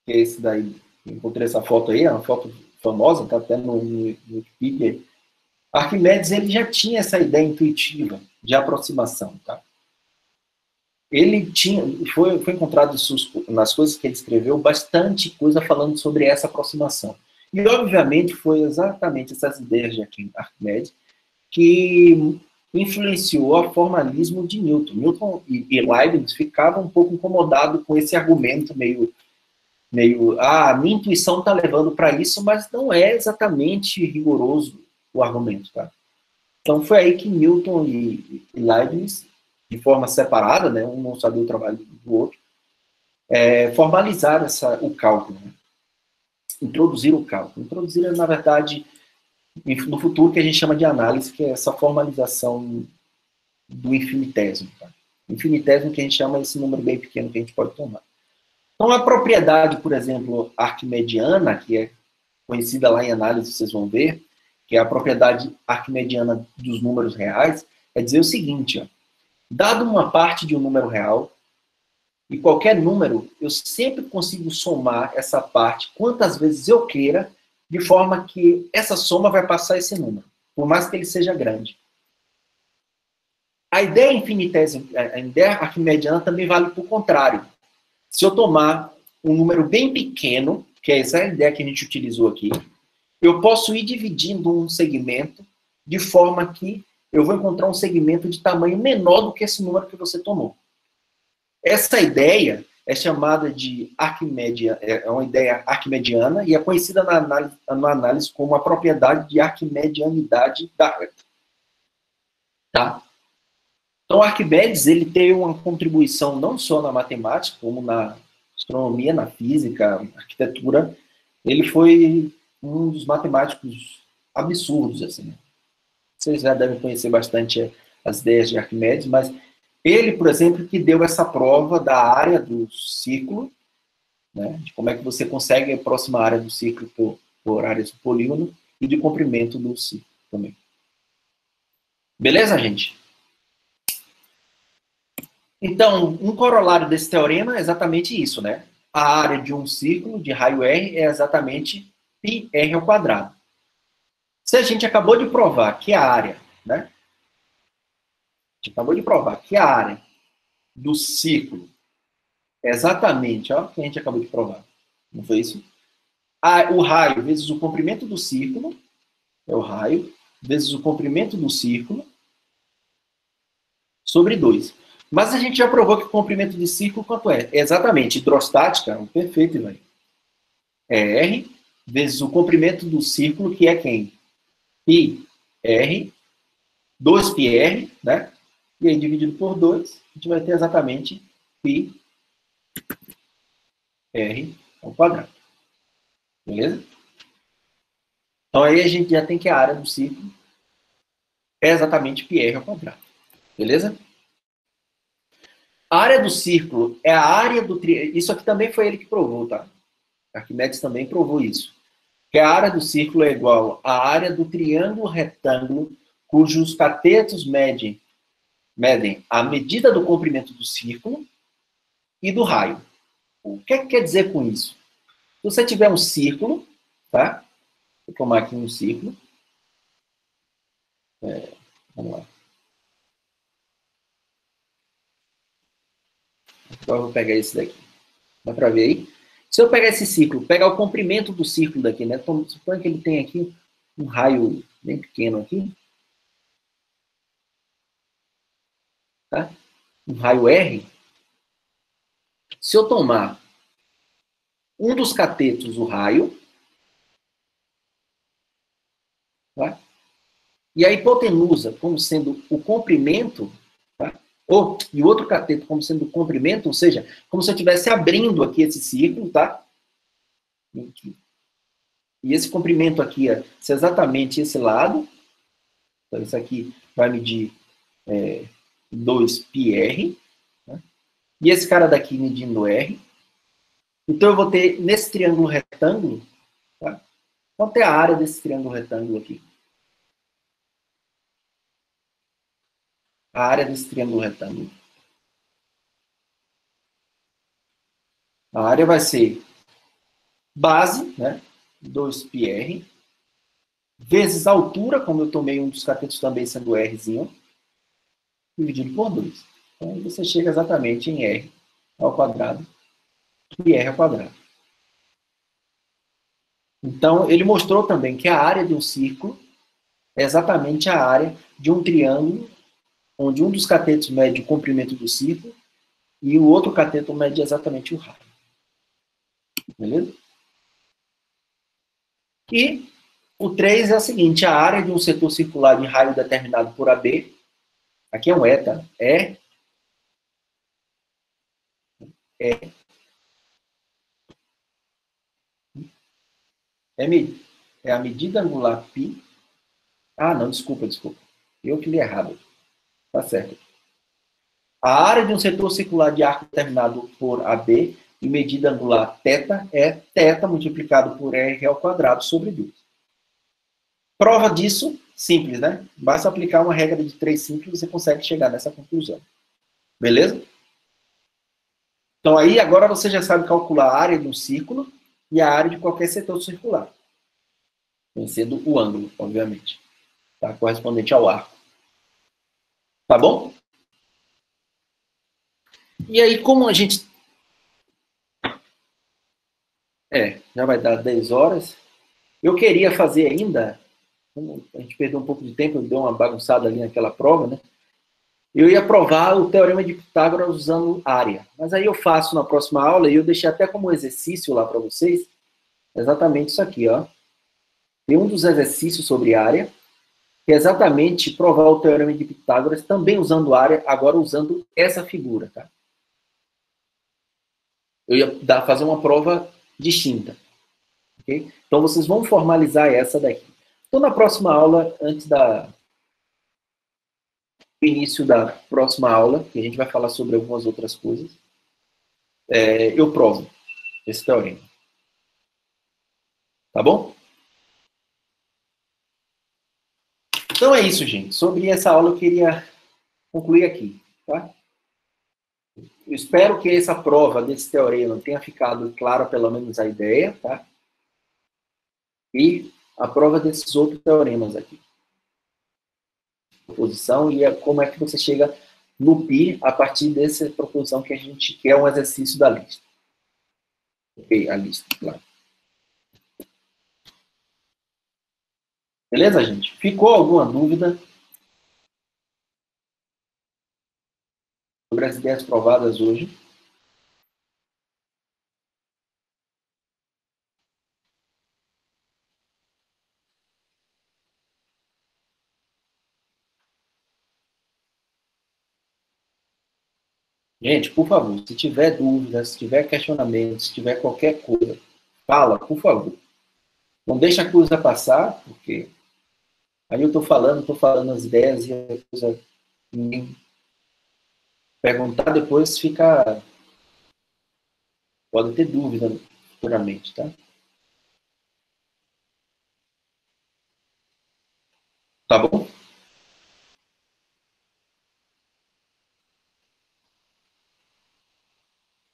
que é esse daí, encontrei essa foto aí, é uma foto famosa, tá até no Wikipedia. Arquimedes, ele já tinha essa ideia intuitiva de aproximação, tá? Ele tinha, foi encontrado nas coisas que ele escreveu bastante coisa falando sobre essa aproximação. E, obviamente, foi exatamente essas ideias de Arquimedes que influenciou o formalismo de Newton. Newton e Leibniz ficavam um pouco incomodados com esse argumento meio a minha intuição está levando para isso, mas não é exatamente rigoroso o argumento, tá? Então foi aí que Newton e Leibniz, de forma separada, né, um não sabia o trabalho do outro, formalizaram o cálculo, né? Introduziram o cálculo. Introduziram, na verdade, no futuro, que a gente chama de análise, que é essa formalização do infinitésimo. Tá? Infinitésimo que a gente chama esse número bem pequeno que a gente pode tomar. Então, a propriedade, por exemplo, arquimediana, que é conhecida lá em análise, vocês vão ver, que é a propriedade arquimediana dos números reais, é dizer o seguinte, ó, dado uma parte de um número real, e qualquer número, eu sempre consigo somar essa parte quantas vezes eu queira, de forma que essa soma vai passar esse número, por mais que ele seja grande. A ideia infinitésima, a ideia arquimediana também vale para o contrário. Se eu tomar um número bem pequeno, que é essa ideia que a gente utilizou aqui, eu posso ir dividindo um segmento de forma que eu vou encontrar um segmento de tamanho menor do que esse número que você tomou. Essa ideia é chamada de é uma ideia arquimediana e é conhecida na análise como a propriedade de arquimedianidade da reta. Tá? Então, Arquimedes, ele teve uma contribuição não só na matemática, como na astronomia, na física, na arquitetura. Ele foi um dos matemáticos absurdos, assim. Né? Vocês já devem conhecer bastante as ideias de Arquimedes, mas ele, por exemplo, que deu essa prova da área do círculo, né, de como é que você consegue aproximar a área do círculo por áreas do polígono e de comprimento do círculo também. Beleza, gente? Então, um corolário desse teorema é exatamente isso, né? A área de um círculo de raio R é exatamente πr ao quadrado. Se a gente acabou de provar que a área, né? A gente acabou de provar que a área do círculo é exatamente, ó, o que a gente acabou de provar. Não foi isso? O raio vezes o comprimento do círculo, é o raio, vezes o comprimento do círculo, sobre 2. Mas a gente já provou que o comprimento de círculo quanto é? É exatamente, hidrostática, perfeito, Ivan. É R vezes o comprimento do círculo, que é quem? πr, 2πr, né? E aí dividido por 2, a gente vai ter exatamente πr ao quadrado. Beleza? Então aí a gente já tem que a área do círculo é exatamente πr ao quadrado. Beleza? A área do círculo é a área do triângulo. Isso aqui também foi ele que provou, tá? Arquimedes também provou isso. Que a área do círculo é igual à área do triângulo retângulo, cujos catetos medem a medida do comprimento do círculo e do raio. O que é que quer dizer com isso? Se você tiver um círculo, tá? Vou tomar aqui um círculo. Vamos lá. Então, eu vou pegar esse daqui. Dá para ver aí? Se eu pegar esse círculo, pegar o comprimento do círculo daqui, né? Então, suponha que ele tem aqui um raio bem pequeno aqui. Tá? Um raio R. Se eu tomar um dos catetos, o raio, tá? E a hipotenusa como sendo o comprimento, tá? E o outro cateto como sendo o comprimento, ou seja, como se eu estivesse abrindo aqui esse círculo, tá? E esse comprimento aqui é exatamente esse lado. Então, isso aqui vai medir 2πr. Né? E esse cara daqui medindo R. Então, eu vou ter, nesse triângulo retângulo, tá? Quanto é a área desse triângulo retângulo aqui? a área desse triângulo retângulo. A área vai ser base, né, 2πr, vezes a altura, como eu tomei um dos catetos também sendo Rzinho, dividido por 2. Então, você chega exatamente em R ao quadrado e R ao quadrado. Então, ele mostrou também que a área de um círculo é exatamente a área de um triângulo, onde um dos catetos mede o comprimento do círculo e o outro cateto mede exatamente o raio. Beleza? E o 3 é o seguinte, a área de um setor circular de raio determinado por AB, aqui é um eta, é a medida angular π. Ah, não, desculpa. Eu que li errado. Tá certo. A área de um setor circular de arco determinado por AB e medida angular θ é θ multiplicado por R ao quadrado sobre 2. Prova disso, simples, né? Basta aplicar uma regra de 3 simples e você consegue chegar nessa conclusão. Beleza? Então aí agora você já sabe calcular a área de um círculo e a área de qualquer setor circular. Conhecendo o ângulo, obviamente. Tá? Correspondente ao arco. Tá bom? E aí, como a gente... já vai dar 10 horas. Eu queria fazer ainda... Como a gente perdeu um pouco de tempo, deu uma bagunçada ali naquela prova, né? Eu ia provar o teorema de Pitágoras usando área. Mas aí eu faço na próxima aula e eu deixei até como exercício lá para vocês exatamente isso aqui, ó. Tem um dos exercícios sobre área, que é exatamente provar o teorema de Pitágoras também usando área, agora usando essa figura, tá? Eu ia fazer uma prova distinta. Okay? Então, vocês vão formalizar essa daqui. Então, na próxima aula, antes do início da próxima aula, que a gente vai falar sobre algumas outras coisas, eu provo esse teorema. Tá bom? Então, é isso, gente. Sobre essa aula, eu queria concluir aqui. Tá? Eu espero que essa prova desse teorema tenha ficado clara, pelo menos, a ideia, tá? E a prova desses outros teoremas aqui. Proposição e como é que você chega no π a partir dessa proposição que a gente quer um exercício da lista. Ok, a lista, claro. Beleza, gente? Ficou alguma dúvida sobre as ideias provadas hoje? Gente, por favor, se tiver dúvidas, se tiver questionamento, se tiver qualquer coisa, fala, por favor. Não deixa a coisa passar, porque aí eu estou falando as ideias e a coisa ninguém perguntar depois fica... Pode ter dúvida futuramente, tá? Tá bom?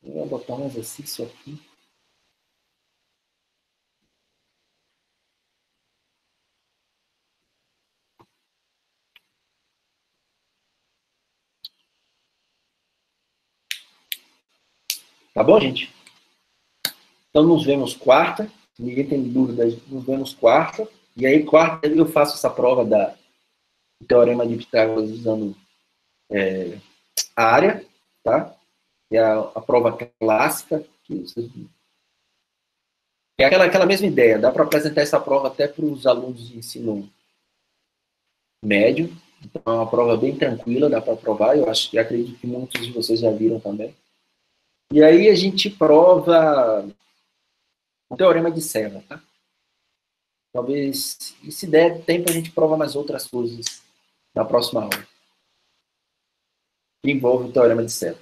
Eu vou botar um exercício aqui. Tá bom, gente? Então, nos vemos quarta. Ninguém tem dúvida, nos vemos quarta. E aí, quarta, eu faço essa prova do Teorema de Pitágoras usando a área, tá? Que é a prova clássica. É aquela mesma ideia. Dá para apresentar essa prova até para os alunos de ensino médio. Então, é uma prova bem tranquila, dá para provar. Eu acredito que muitos de vocês já viram também. E aí, a gente prova o Teorema de Serra, tá? Talvez, e se der tempo, a gente prova mais outras coisas na próxima aula. Que envolve o Teorema de Serra.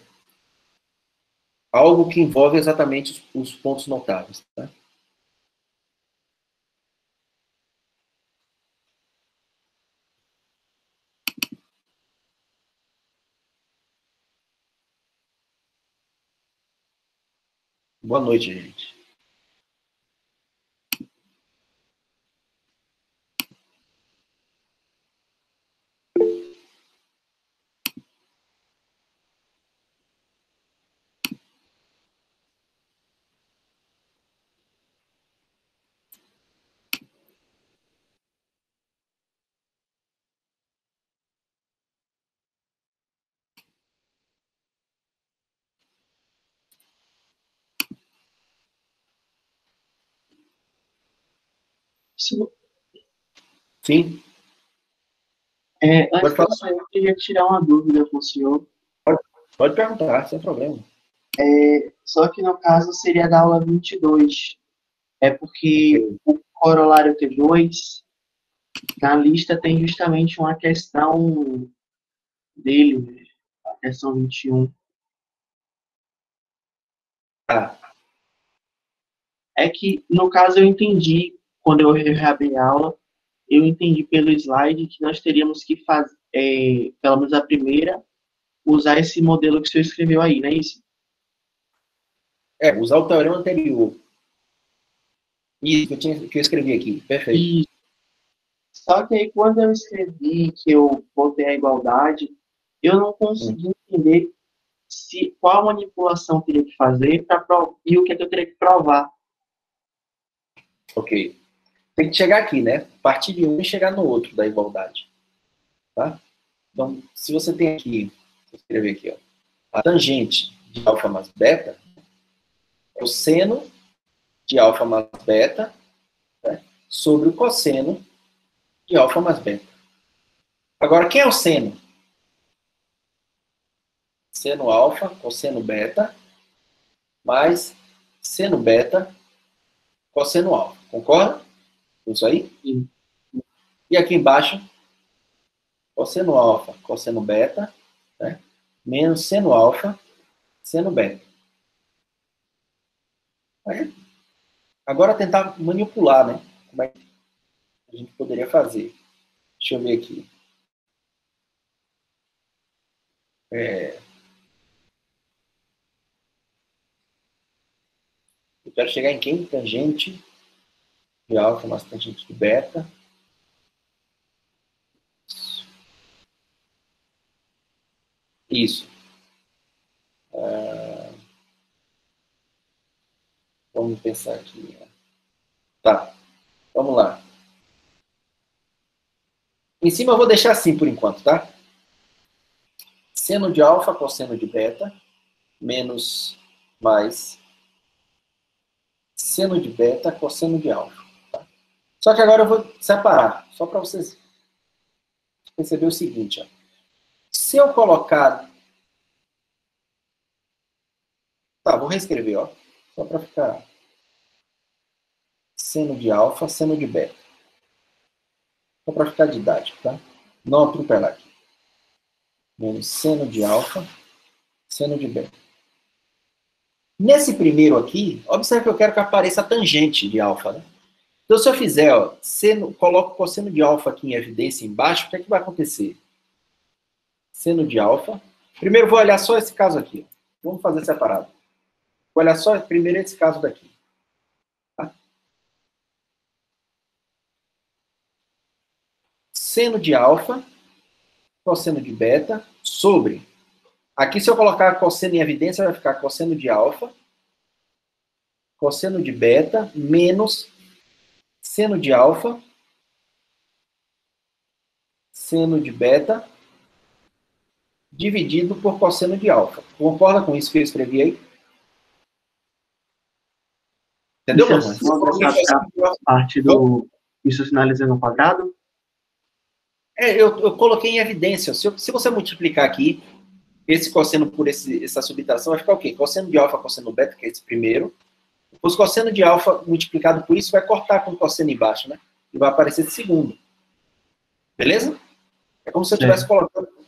Algo que envolve exatamente os pontos notáveis. Tá? Boa noite, gente. Sim. Antes de sair, eu queria tirar uma dúvida com o senhor. Pode perguntar, sem problema. Só que no caso seria da aula 22. É porque o corolário T2, na lista tem justamente uma questão dele, a questão 21. É que, no caso, eu entendi, quando eu reabri a aula, eu entendi pelo slide que nós teríamos que fazer, pelo menos a primeira, usar esse modelo que o senhor escreveu aí, não é isso? Usar o teorema anterior. Isso, que eu escrevi aqui. Perfeito. E, só que aí, quando eu escrevi que eu botei a igualdade, eu não consegui entender qual manipulação eu teria que fazer e o que eu teria que provar. Ok. Tem que chegar aqui, né? Partir de um e chegar no outro da igualdade. Tá? Então, se você tem aqui, vou escrever aqui, ó, a tangente de alfa mais beta, é o seno de alfa mais beta, né, sobre o cosseno de alfa mais beta. Agora, quem é o seno? Seno alfa, cosseno beta, mais seno beta, cosseno alfa. Concorda com isso aí? Sim. E aqui embaixo, cosseno alfa, cosseno beta, né, menos seno alfa, seno beta. Aí, agora tentar manipular, né? Como é que a gente poderia fazer? Deixa eu ver aqui. Eu quero chegar em quem? Tangente de alfa mais tangente de beta. Isso. Vamos pensar aqui. Tá. Vamos lá. Em cima eu vou deixar assim por enquanto, tá? Seno de alfa cosseno de beta menos mais seno de beta cosseno de alfa. Tá? Só que agora eu vou separar, só para vocês perceberem o seguinte. Ó. Se eu colocar... Tá, vou reescrever, ó. Só para ficar... Seno de alfa, seno de beta. Só para ficar didático, tá? Não atropelar aqui. Menos seno de alfa, seno de beta. Nesse primeiro aqui, observe que eu quero que apareça a tangente de alfa, né? Então, se eu fizer, ó, coloco o cosseno de alfa aqui em evidência embaixo, o que é que vai acontecer? Seno de alfa. Primeiro, vou olhar só esse caso aqui. Vamos fazer separado. Vou olhar só primeiro esse caso daqui. Tá? Seno de alfa, cosseno de beta, sobre... Aqui, se eu colocar cosseno em evidência, vai ficar cosseno de alfa, cosseno de beta, menos seno de alfa, seno de beta, dividido por cosseno de alfa. Concorda com isso que eu escrevi aí? Entendeu, meu irmão? Parte do... Isso finalizando no quadrado? Eu coloquei em evidência. Se você multiplicar aqui, esse cosseno por essa subtração, vai ficar o quê? Cosseno de alfa, cosseno beta, que é esse primeiro. Os cosseno de alfa multiplicado por isso vai cortar com o cosseno embaixo, né? E vai aparecer esse segundo. Beleza? É como se eu tivesse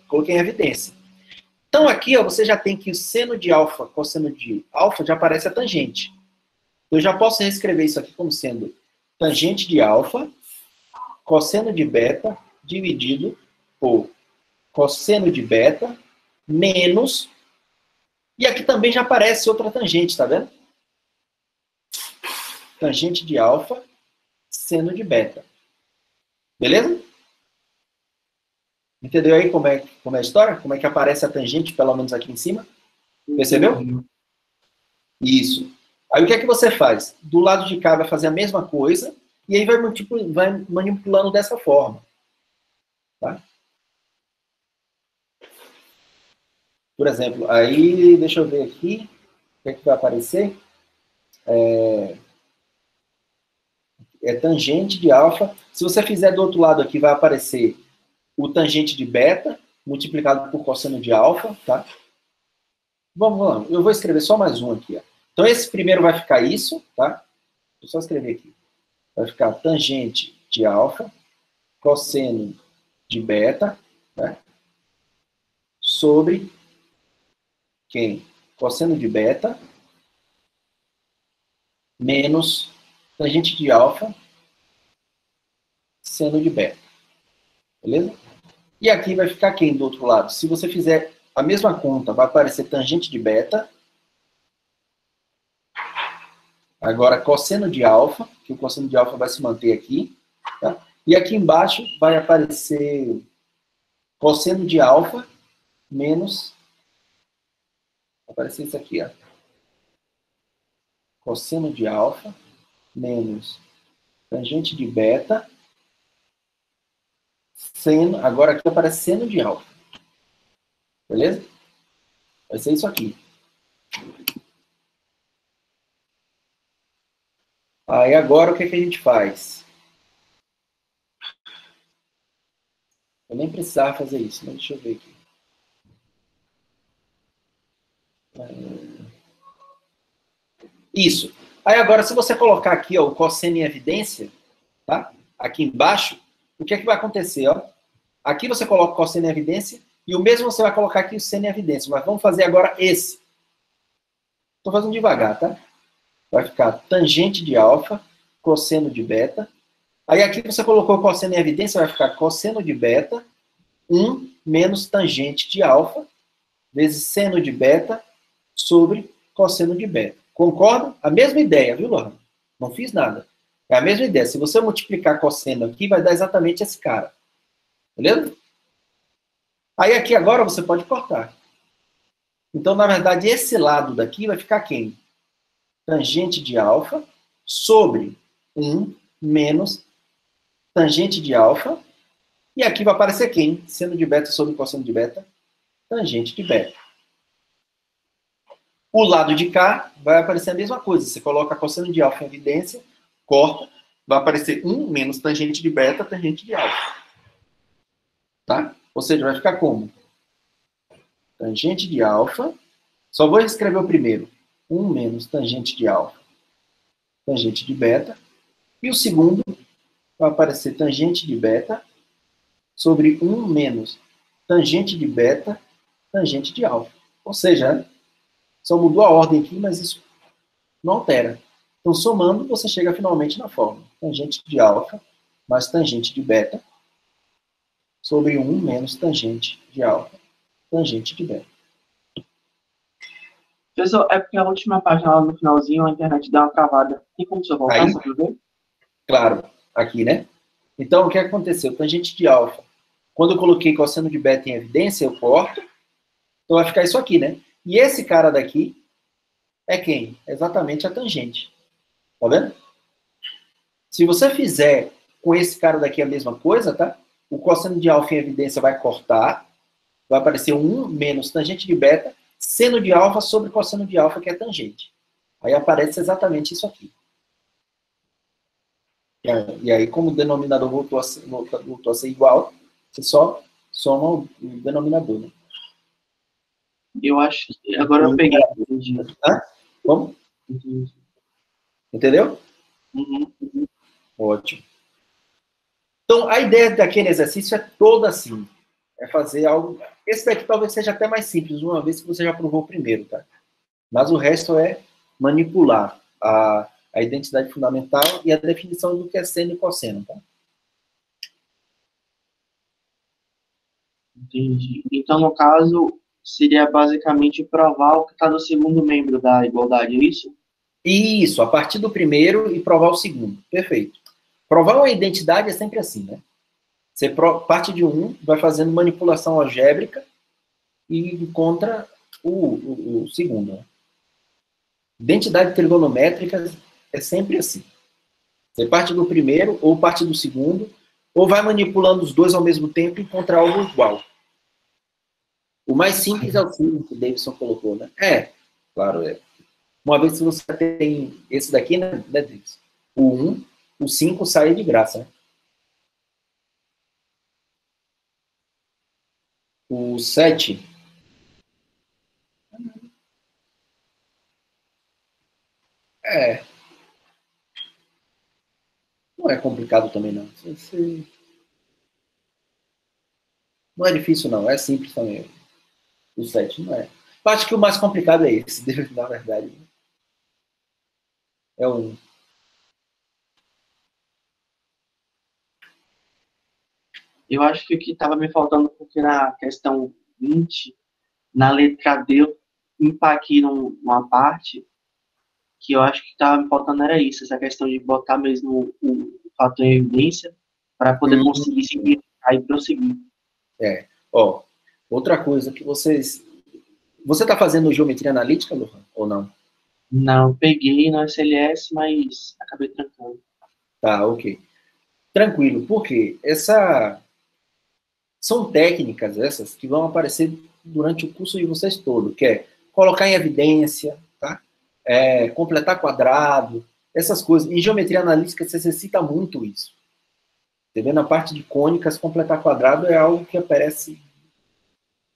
coloquei em evidência. Então aqui, ó, você já tem que o seno de alfa, cosseno de alfa, já aparece a tangente. Eu já posso reescrever isso aqui como sendo tangente de alfa, cosseno de beta, dividido por cosseno de beta, menos... E aqui também já aparece outra tangente, tá vendo? tangente de alfa, seno de beta. Beleza? Entendeu aí como é a história? Como é que aparece a tangente, pelo menos aqui em cima? Percebeu? Isso. Aí o que é que você faz? Do lado de cá vai fazer a mesma coisa, e aí vai manipulando dessa forma. Tá? Por exemplo, aí, deixa eu ver aqui, o que é que vai aparecer? É tangente de alfa. Se você fizer do outro lado aqui, vai aparecer o tangente de beta, multiplicado por cosseno de alfa, tá? Vamos lá, eu vou escrever só mais um aqui, ó. Então, esse primeiro vai ficar isso, tá? Vou só escrever aqui. Vai ficar tangente de alfa, cosseno de beta, né? Sobre quem? Cosseno de beta menos tangente de alfa, seno de beta. Beleza? E aqui vai ficar quem do outro lado? Se você fizer a mesma conta, vai aparecer tangente de beta. Agora, cosseno de alfa, que o cosseno de alfa vai se manter aqui. Tá? E aqui embaixo vai aparecer cosseno de alfa menos... Vai aparecer isso aqui, ó. Cosseno de alfa menos tangente de beta. Seno, agora aqui aparece seno de alfa. Beleza? Vai ser isso aqui. Aí agora o que a gente faz? Eu nem precisava fazer isso, mas deixa eu ver aqui. Isso. Aí agora, se você colocar aqui ó, o cosseno em evidência, tá? Aqui embaixo, o que é que vai acontecer? Ó? Aqui você coloca o cosseno em evidência e o mesmo você vai colocar aqui o seno em evidência. Mas vamos fazer agora esse. Estou fazendo devagar, tá? Vai ficar tangente de alfa, cosseno de beta. Aí aqui você colocou o cosseno em evidência, vai ficar cosseno de beta, 1 menos tangente de alfa, vezes seno de beta, sobre cosseno de beta. Concorda? A mesma ideia, viu, Lohan? Não fiz nada. É a mesma ideia. Se você multiplicar cosseno aqui, vai dar exatamente esse cara. Beleza? Aí aqui agora você pode cortar. Então, na verdade, esse lado daqui vai ficar quem? Tangente de alfa sobre 1 menos tangente de alfa. E aqui vai aparecer quem? Seno de beta sobre cosseno de beta. Tangente de beta. O lado de cá vai aparecer a mesma coisa. Você coloca cosseno de alfa em evidência, corta, vai aparecer 1 menos tangente de beta, tangente de alfa. Tá? Ou seja, vai ficar como? Tangente de alfa, só vou escrever o primeiro. 1 menos tangente de alfa, tangente de beta. E o segundo vai aparecer tangente de beta sobre 1 menos tangente de beta, tangente de alfa. Ou seja, né? Só mudou a ordem aqui, mas isso não altera. Então, somando, você chega finalmente na fórmula. Tangente de alfa mais tangente de beta sobre 1 menos tangente de alfa, tangente de beta. Professor, é porque a última página lá no finalzinho, a internet dá uma travada. Tem como você voltar, Aí, só pra ver? claro, aqui, né? Então, o que aconteceu? Tangente de alfa. Quando eu coloquei cosseno de beta em evidência, eu corto. Então, vai ficar isso aqui, né? E esse cara daqui é quem? Exatamente a tangente. Tá vendo? Se você fizer com esse cara daqui a mesma coisa, tá? O cosseno de alfa em evidência vai cortar. Vai aparecer 1 menos tangente de beta, seno de alfa sobre cosseno de alfa, que é tangente. Aí aparece exatamente isso aqui. E aí, como o denominador voltou a ser igual, você só soma o denominador, né? Eu acho que agora eu peguei. Entendi. Hã? Como? Entendi. Entendeu? Uhum. Ótimo. Então, a ideia daquele exercício é toda assim. É fazer algo... Esse daqui talvez seja até mais simples, uma vez que você já provou o primeiro, tá? Mas o resto é manipular a identidade fundamental e a definição do que é seno e cosseno, tá? Entendi. Então, no caso, seria basicamente provar o que está no segundo membro da igualdade, é isso? Isso, a partir do primeiro e provar o segundo. Perfeito. Provar uma identidade é sempre assim, né? Você parte de um, vai fazendo manipulação algébrica e encontra o segundo. Né? Identidade trigonométrica é sempre assim. Você parte do primeiro, ou parte do segundo, ou vai manipulando os dois ao mesmo tempo e encontra algo igual. O mais simples é o 5 que o Davidson colocou, né? Claro, é. Uma vez que você tem esse daqui, né, Davidson? O 1, o 5 sai de graça, né? O 7... não é complicado também, não. Não é difícil, não. É simples também. O 7 não é. Eu acho que o mais complicado é esse, na verdade. É o 1. Eu acho que o que estava me faltando, porque na questão 20, na letra D, eu empaquei numa parte que eu acho que estava me faltando era isso, essa questão de botar mesmo o fator em evidência para poder conseguir simplificar e prosseguir. Ó, outra coisa que vocês... Você está fazendo geometria analítica, Lohan, ou não? Não, peguei no SLS, mas acabei trancando. Tá, ok. Tranquilo, porque são técnicas essas que vão aparecer durante o curso de vocês todo, que é colocar em evidência, tá? Completar quadrado, essas coisas. Em geometria analítica você necessita muito isso. Entendeu? Na parte de cônicas, completar quadrado é algo que aparece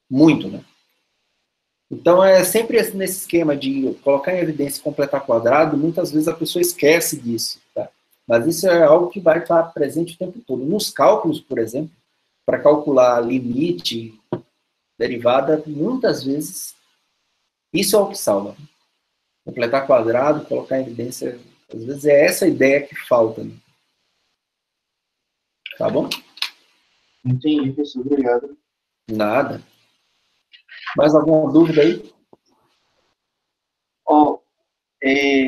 muito, né? Então, é sempre nesse esquema de colocar em evidência e completar quadrado, muitas vezes a pessoa esquece disso, tá? Mas isso é algo que vai estar presente o tempo todo. Nos cálculos, por exemplo, para calcular limite, derivada, muitas vezes, isso é o que salva. Completar quadrado, colocar em evidência, às vezes é essa ideia que falta. Né? Tá bom? Entendi, professor. Obrigado. Nada. Mais alguma dúvida aí?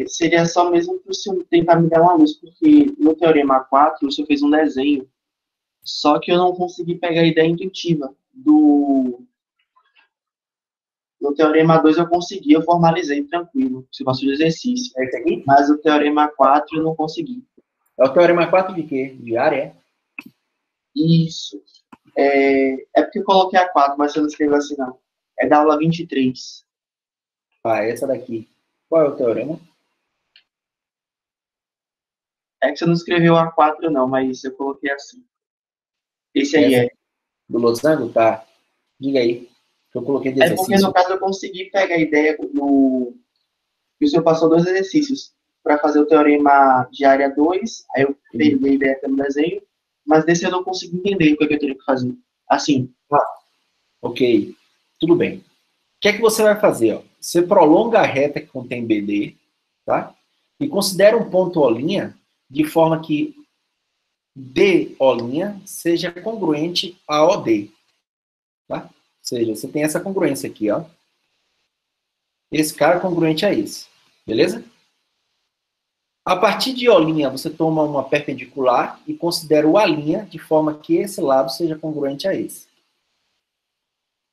Seria só mesmo para o senhor tentar me dar uma luz, porque no Teorema 4 o senhor fez um desenho, só que eu não consegui pegar a ideia intuitiva. No Teorema 2 eu consegui, eu formalizei tranquilo, se passou de exercício. É esse aqui? Mas o Teorema 4 eu não consegui. É o Teorema 4 de quê? De área, é? Isso. É porque eu coloquei a 4, mas você não escreveu assim, não. É da aula 23. Essa daqui. Qual é o teorema? É que você não escreveu a 4, não, mas eu coloquei assim. Esse aí Essa do losango? Tá. Diga aí. Que eu coloquei de É porque, exercício. no caso, eu consegui pegar a ideia do... que o senhor passou 2 exercícios para fazer o teorema de área 2, aí eu peguei a ideia pelo desenho, mas desse eu não consegui entender o que eu teria que fazer. Assim. Ok. Tudo bem. O que é que você vai fazer? Ó? Você prolonga a reta que contém BD, tá? E considera um ponto O' de forma que DO' seja congruente a OD. Tá? Ou seja, você tem essa congruência aqui, ó. Esse cara é congruente a esse. Beleza? A partir de O', você toma uma perpendicular e considera o A' de forma que esse lado seja congruente a esse.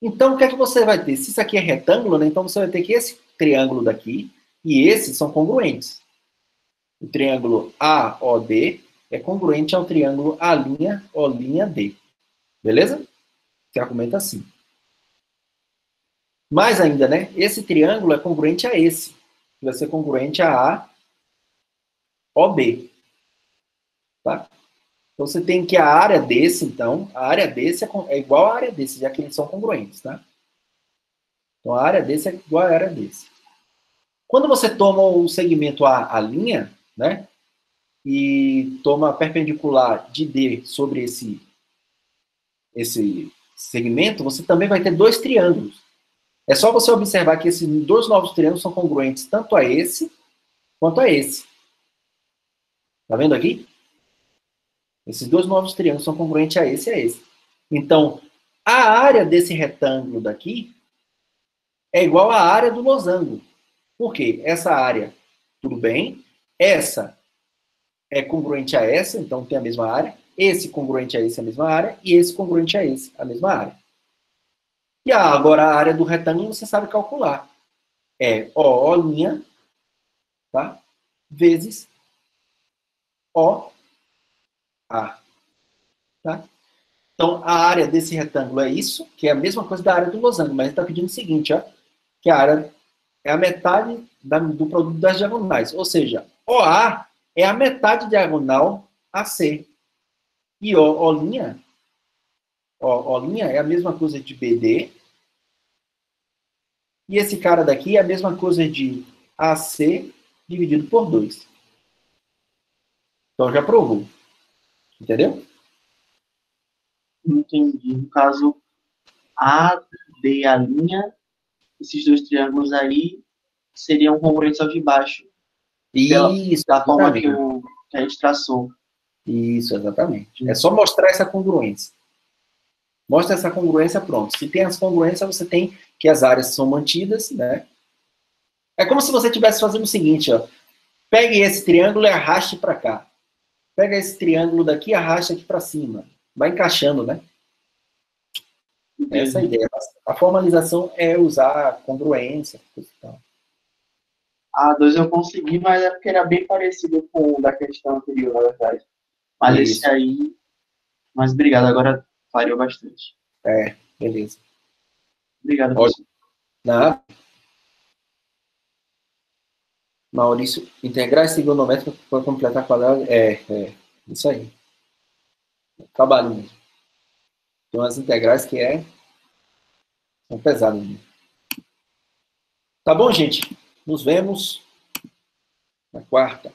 Então, o que é que você vai ter? Se isso aqui é retângulo, né, então você vai ter que esse triângulo daqui e esse são congruentes. O triângulo AOD é congruente ao triângulo A'O'D. Beleza? Você argumenta assim. Mais ainda, né? Esse triângulo é congruente a esse. Que vai ser congruente a AOB. Tá? Então você tem que a área desse, então, a área desse é igual à área desse, já que eles são congruentes, tá? Então a área desse é igual à área desse. Quando você toma o segmento A', né? E toma perpendicular de D sobre esse segmento, você também vai ter dois triângulos. É só você observar que esses dois novos triângulos são congruentes tanto a esse quanto a esse. Tá vendo aqui? Esses dois novos triângulos são congruentes a esse e a esse. Então, a área desse retângulo daqui é igual à área do losango. Por quê? Essa área tudo bem. Essa é congruente a essa, então tem a mesma área. Esse congruente a esse, a mesma área. E esse congruente a esse, a mesma área. E agora a área do retângulo você sabe calcular. É O', tá? Vezes OA. Tá? Então, a área desse retângulo é isso, que é a mesma coisa da área do losango, mas ele está pedindo o seguinte, ó, que a área é a metade do produto das diagonais. Ou seja, OA é a metade diagonal AC. E O', é a mesma coisa de BD. E esse cara daqui é a mesma coisa de AC dividido por 2. Então já provou. Entendeu? Entendi. No caso, A, D, a linha, esses dois triângulos aí seriam congruentes aos de baixo. Isso, da forma que a gente traçou. Isso, exatamente. É só mostrar essa congruência. Mostra essa congruência, pronto. Se tem as congruências, você tem que as áreas são mantidas, né? É como se você estivesse fazendo o seguinte, ó. Pegue esse triângulo e arraste para cá. Pega esse triângulo daqui e arraste aqui para cima. Vai encaixando, né? Essa é a ideia. A formalização é usar a congruência. A 2 eu consegui, mas é porque era bem parecido com o da questão anterior, na verdade. Mas isso. Esse aí... Mas obrigado, agora clareou bastante. Beleza. Obrigado, professor. Nada. Maurício, integrais trigonométricas para completar quadrado. Isso aí. Trabalho mesmo. Tem umas integrais que são pesadas mesmo. Tá bom, gente? Nos vemos na quarta.